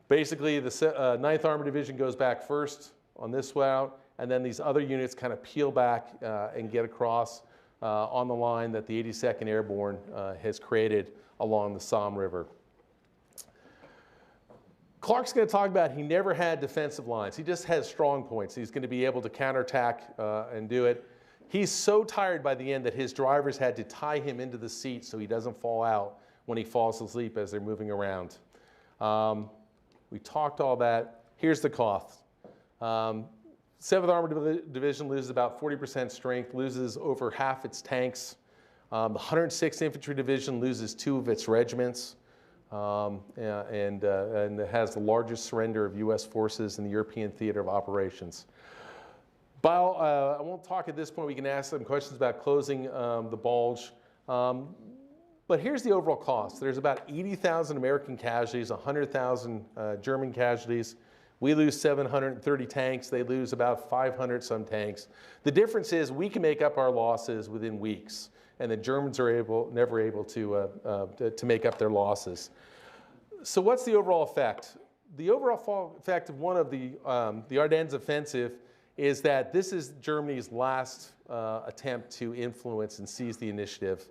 Basically, the 9th Armored Division goes back first on this route, and then these other units kind of peel back and get across on the line that the 82nd Airborne has created along the Somme River. Clark's going to talk about he never had defensive lines. He just has strong points. He's going to be able to counterattack and do it. He's so tired by the end that his drivers had to tie him into the seat so he doesn't fall out when he falls asleep as they're moving around. We talked all that. Here's the cost. 7th Armored Division loses about 40% strength, loses over half its tanks. The 106th Infantry Division loses 2 of its regiments and has the largest surrender of U.S. forces in the European theater of operations. I won't talk at this point. We can ask some questions about closing the Bulge. But here's the overall cost. There's about 80,000 American casualties, 100,000 German casualties. We lose 730 tanks. They lose about 500 some tanks. The difference is we can make up our losses within weeks, and the Germans are never able to make up their losses. So what's the overall effect? The overall effect of one of the Ardennes offensive is that this is Germany's last attempt to influence and seize the initiative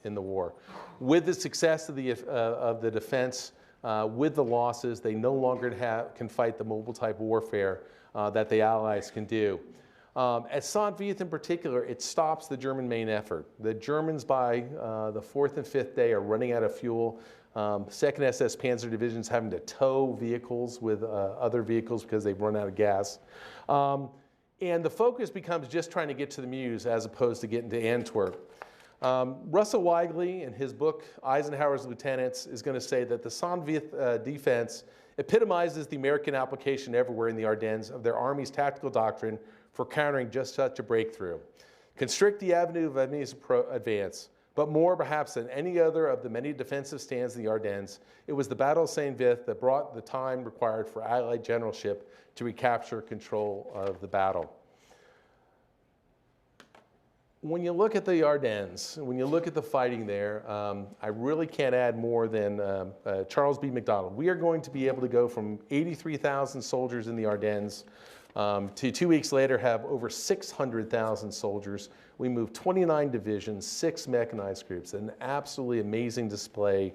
in the war. With the success of the defense, with the losses, they no longer can fight the mobile type warfare that the Allies can do. At Saint-Vith in particular, it stops the German main effort. The Germans by the 4th and 5th day are running out of fuel. 2nd SS Panzer Division is having to tow vehicles with other vehicles because they've run out of gas. And the focus becomes just trying to get to the Meuse as opposed to getting to Antwerp. Russell Weigley, in his book, Eisenhower's Lieutenants, is going to say that the Saint-Vith defense epitomizes the American application everywhere in the Ardennes of their Army's tactical doctrine for countering just such a breakthrough. Constrict the avenue of enemy's advance, but more perhaps than any other of the many defensive stands in the Ardennes, it was the Battle of Saint-Vith that brought the time required for Allied generalship to recapture control of the battle. When you look at the Ardennes, when you look at the fighting there, I really can't add more than Charles B. McDonald. We are going to be able to go from 83,000 soldiers in the Ardennes to 2 weeks later have over 600,000 soldiers. We moved 29 divisions, 6 mechanized groups, an absolutely amazing display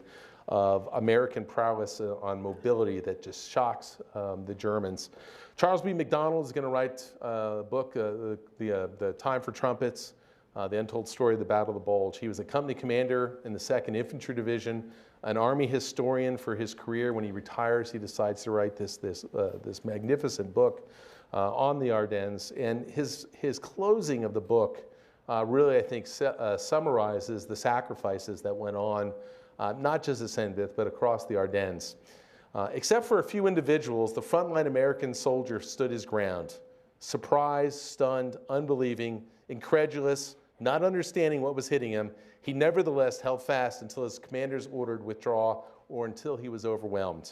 of American prowess on mobility that just shocks the Germans. Charles B. McDonald is going to write a book, The Time for Trumpets, The Untold Story of the Battle of the Bulge. He was a company commander in the 2nd Infantry Division, an Army historian for his career. When he retires, he decides to write this magnificent book on the Ardennes. And his closing of the book really, I think, summarizes the sacrifices that went on, not just at Vith, but across the Ardennes. Except for a few individuals, the frontline American soldier stood his ground, surprised, stunned, unbelieving, incredulous, not understanding what was hitting him. He nevertheless held fast until his commanders ordered withdraw or until he was overwhelmed.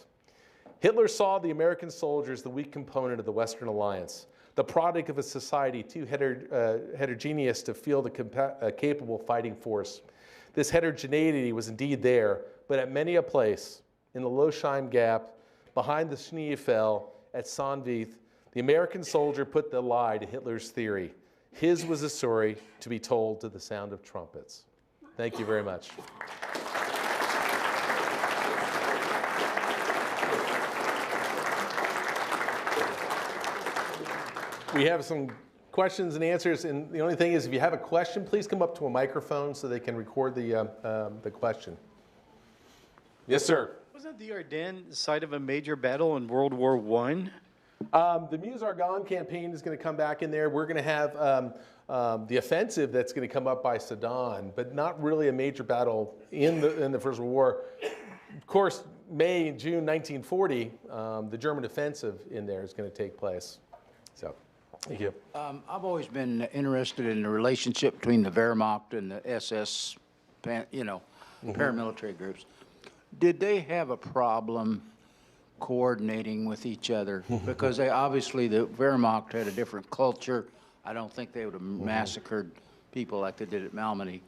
Hitler saw the American soldiers the weak component of the Western Alliance, the product of a society too heterogeneous to field a capable fighting force. This heterogeneity was indeed there, but at many a place, in the Losheim Gap, behind the Schneefel at Vith, the American soldier put the lie to Hitler's theory. His was a story to be told to the sound of trumpets. Thank you very much. We have some questions and answers, and the only thing is, if you have a question, please come up to a microphone so they can record the question. Yes, sir. Wasn't the Ardennes the site of a major battle in World War I? The Meuse-Argonne campaign is going to come back in there. We're going to have the offensive that's going to come up by Sedan, but not really a major battle in the First World War. Of course, May and June 1940, the German offensive in there is going to take place. So, thank you. I've always been interested in the relationship between the Wehrmacht and the SS, paramilitary groups. Did they have a problem coordinating with each other? Because they obviously, the Wehrmacht had a different culture. I don't think they would have massacred people like they did at Malmedy.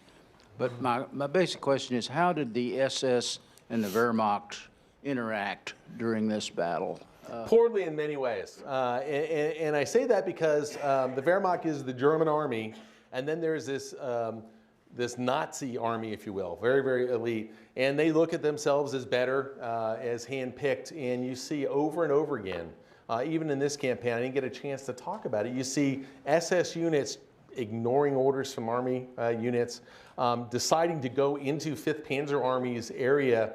But my basic question is, how did the SS and the Wehrmacht interact during this battle? Poorly in many ways. And I say that because the Wehrmacht is the German army, and then there's this Nazi army, if you will, very, very elite. And they look at themselves as better, as hand-picked. And you see over and over again, even in this campaign, I didn't get a chance to talk about it, you see SS units ignoring orders from army units, deciding to go into 5th Panzer Army's area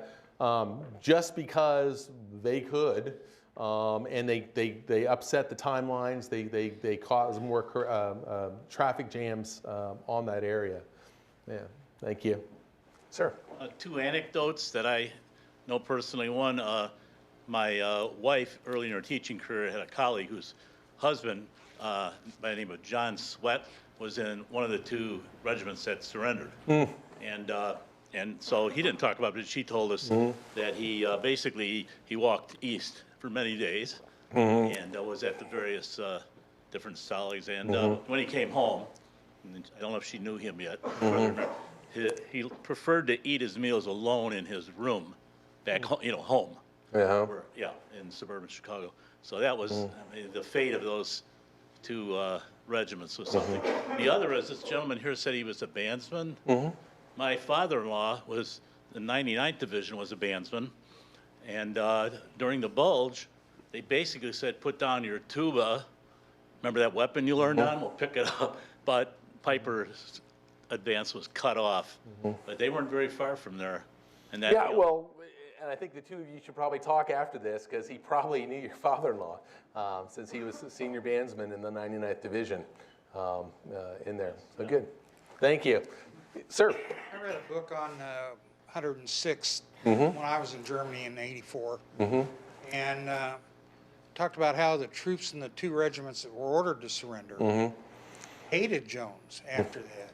just because they could. And they upset the timelines. They cause more traffic jams on that area. Yeah, thank you. Sir. 2 anecdotes that I know personally. One, my wife, early in her teaching career, had a colleague whose husband, by the name of John Sweat, was in one of the 2 regiments that surrendered. And so he didn't talk about it, but she told us that he basically walked east for many days and was at the various different sallies. And when he came home, I don't know if she knew him yet, he preferred to eat his meals alone in his room back home. Yeah. In suburban Chicago. So that was the fate of those 2 regiments was something. The other is, this gentleman here said he was a bandsman. My father-in-law was, the 99th Division was a bandsman. And during the Bulge, they basically said, put down your tuba. Remember that weapon you learned on? We'll pick it up. But Piper's advance was cut off. But they weren't very far from there. And that, well, and I think the 2 of you should probably talk after this, because he probably knew your father-in-law, since he was a senior bandsman in the 99th Division in there. So good. Thank you. Sir. I read a book on 106 when I was in Germany in '84, and talked about how the troops in the 2 regiments that were ordered to surrender hated Jones after that.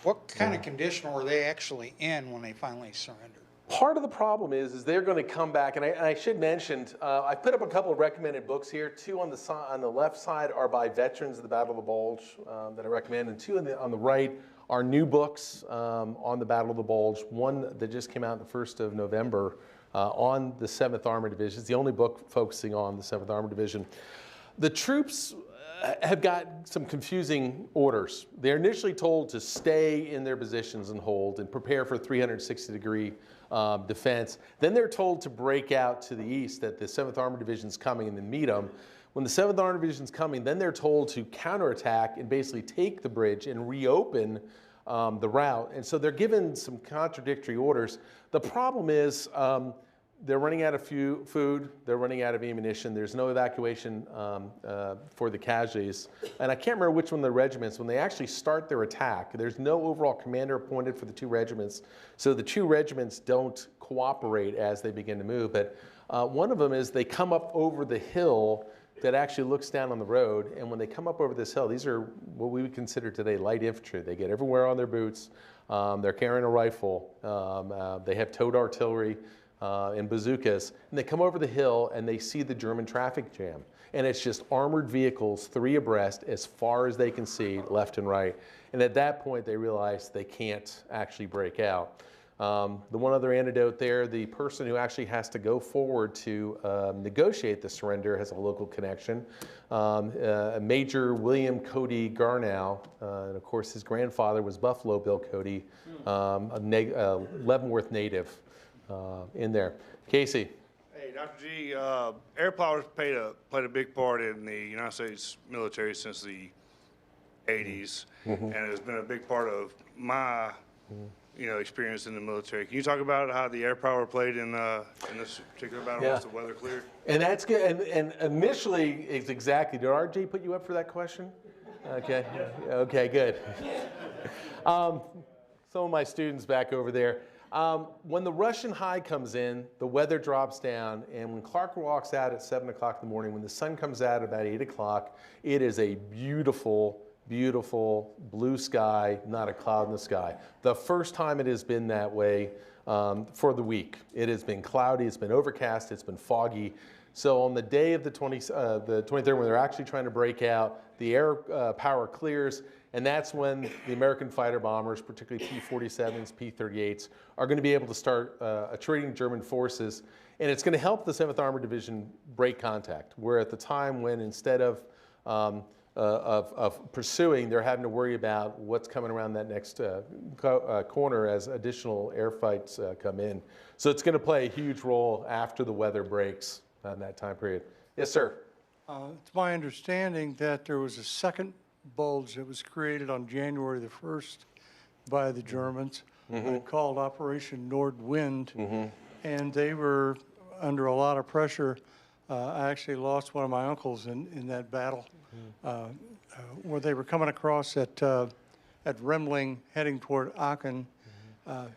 What kind of condition were they actually in when they finally surrendered? Part of the problem is they're going to come back, and I should mention, I put up a couple of recommended books here. 2 on the left side are by veterans of the Battle of the Bulge that I recommend, and 2 on the right are new books on the Battle of the Bulge. One that just came out the 1st of November on the 7th Armored Division. It's the only book focusing on the 7th Armored Division. The troops have got some confusing orders. They're initially told to stay in their positions and hold and prepare for 360-degree defense. Then they're told to break out to the east, that the 7th Armored Division's coming, and then meet them. When the 7th Armored Division's coming, then they're told to counterattack and basically take the bridge and reopen the route. And so they're given some contradictory orders. The problem is they're running out of food, they're running out of ammunition, there's no evacuation for the casualties. And I can't remember which one of the regiments, when they actually start their attack, there's no overall commander appointed for the 2 regiments, so the 2 regiments don't cooperate as they begin to move. But one of them is they come up over the hill that actually looks down on the road, and when they come up over this hill, these are what we would consider today light infantry. They get everywhere on their boots, they're carrying a rifle, they have towed artillery, and bazookas, and they come over the hill and they see the German traffic jam. And it's just armored vehicles, 3 abreast, as far as they can see, left and right. And at that point, they realize they can't actually break out. The one other anecdote there, the person who actually has to go forward to negotiate the surrender has a local connection. Major William Cody Garnow, and of course his grandfather was Buffalo Bill Cody, a Leavenworth native. In there. Casey. Hey, Dr. G, air power played a big part in the United States military since the 80s, and it's been a big part of my, experience in the military. Can you talk about how the air power played in this particular battle once the weather cleared? And that's good. And initially, it's exactly. Did RJ put you up for that question? Okay. Okay, good. Some of my students back over there. When the Russian high comes in, the weather drops down, and when Clark walks out at 7 o'clock in the morning, when the sun comes out at about 8 o'clock, it is a beautiful, beautiful blue sky, not a cloud in the sky. The first time it has been that way for the week. It has been cloudy, it's been overcast, it's been foggy. So on the day of the 23rd, when they're actually trying to break out, the air power clears, and that's when the American fighter bombers, particularly P-47s, P-38s, are going to be able to start attriting German forces. And it's going to help the 7th Armored Division break contact, where at the time when instead of pursuing, they're having to worry about what's coming around that next corner as additional air fights come in. So it's going to play a huge role after the weather breaks in that time period. Yes, sir. It's my understanding that there was a second bulge that was created on January the 1st by the Germans called Operation Nordwind, and they were under a lot of pressure. I actually lost one of my uncles in that battle where they were coming across at Remling heading toward Aachen.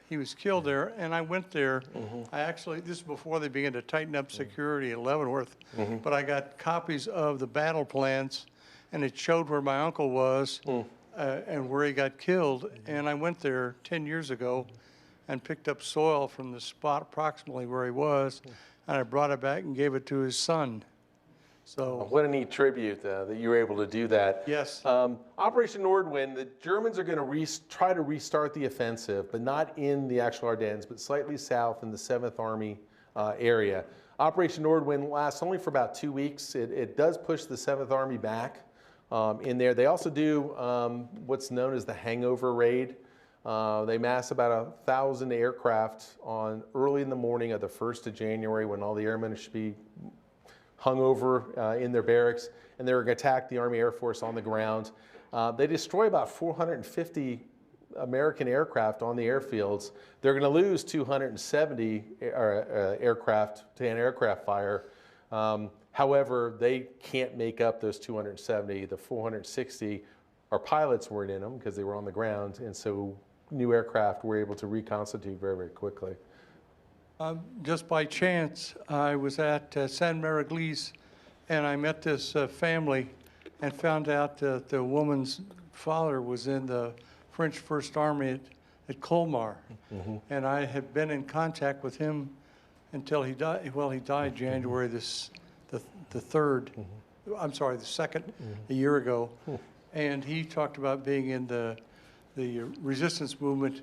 He was killed there, and I went there. I actually, this is before they began to tighten up security at Leavenworth, but I got copies of the battle plans, and it showed where my uncle was and where he got killed. And I went there 10 years ago and picked up soil from the spot approximately where he was, and I brought it back and gave it to his son. So what a neat tribute that you were able to do that. Yes. Operation Nordwind, the Germans are going to try to restart the offensive, but not in the actual Ardennes, but slightly south in the 7th Army area. Operation Nordwind lasts only for about 2 weeks. It does push the 7th Army back in there. They also do what's known as the hangover raid. They mass about 1,000 aircraft on early in the morning of the 1st of January when all the airmen should be hung over in their barracks, and they're going to attack the Army Air Force on the ground. They destroy about 450 American aircraft on the airfields. They're going to lose 270 aircraft to anti-aircraft fire. However, they can't make up those 270. The 460, our pilots weren't in them because they were on the ground, and so new aircraft were able to reconstitute very, very quickly. Just by chance, I was at San Mariglis, and I met this family and found out that the woman's father was in the French First Army at Colmar. And I had been in contact with him until he died. Well, he died January the 3rd. I'm sorry, the 2nd, a year ago. And he talked about being in the resistance movement.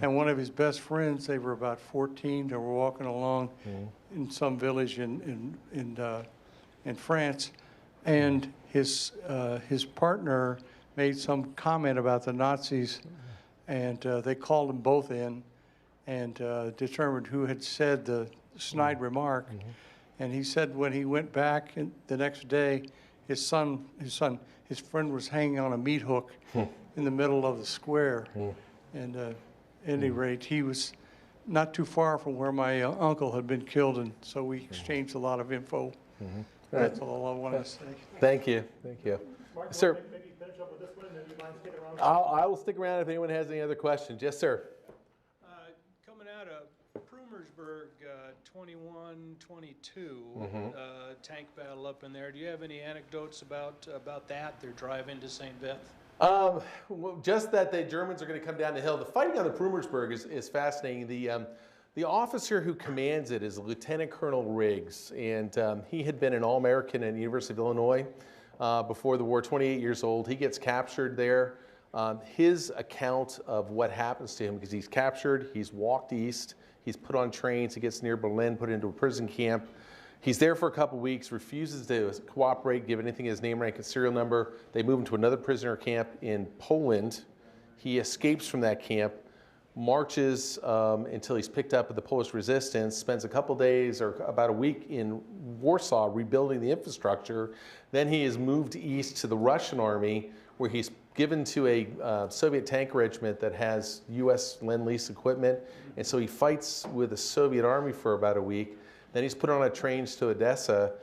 And one of his best friends, they were about 14, they were walking along in some village in France, and his partner made some comment about the Nazis, and they called them both in and determined who had said the snide remark. And he said when he went back the next day, his friend was hanging on a meat hook in the middle of the square. And at any rate, he was not too far from where my uncle had been killed, and so we exchanged a lot of info. That's all I wanted to say. Thank you. Thank you. Mark, Sir. maybe finish up with this one, and then you mind sticking around? I will stick around if anyone has any other questions. Yes, sir. Coming out of Prumersburg, 21-22, tank battle up in there. Do you have any anecdotes about that? Their drive into St. Vith? Well, just that the Germans are going to come down the hill. The fighting on the Prumersburg is fascinating. The officer who commands it is Lieutenant Colonel Riggs, and he had been an All-American at the University of Illinois before the war, 28 years old. He gets captured there. His account of what happens to him, because he's captured, he's walked east, he's put on trains, he gets near Berlin, put into a prison camp. He's there for a couple weeks, refuses to cooperate, give anything his name, rank, and serial number. They move him to another prisoner camp in Poland. He escapes from that camp, marches until he's picked up at the Polish resistance, spends a couple days or about a week in Warsaw rebuilding the infrastructure. Then he is moved east to the Russian army, where he's given to a Soviet tank regiment that has U.S. Lend-Lease equipment. And so he fights with the Soviet army for about a week. Then he's put on a train to Odessa,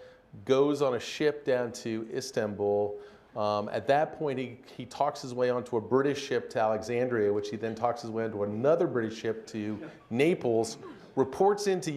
goes on a ship down to Istanbul. At that point, he talks his way onto a British ship to Alexandria, which he then talks his way onto another British ship to Naples, reports into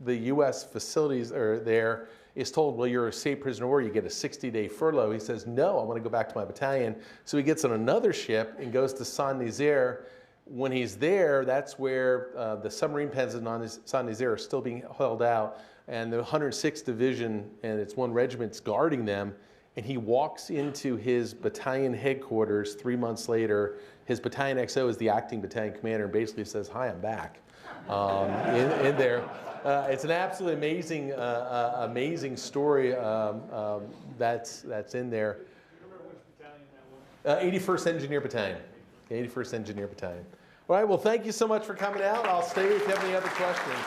the U.S. facilities there, is told, well, you're a state prisoner of war, you get a 60-day furlough. He says, no, I want to go back to my battalion. So he gets on another ship and goes to Saint-Nazaire. When he's there, that's where the submarine pens in Saint-Nazaire are still being held out, and the 106th Division and its one regiment's guarding them, and he walks into his battalion headquarters 3 months later. His battalion XO is the acting battalion commander, and basically says, hi, I'm back in there. It's an absolutely amazing, amazing story that's in there. 81st Engineer Battalion. 81st Engineer Battalion. All right, well, thank you so much for coming out. I'll stay if you have any other questions.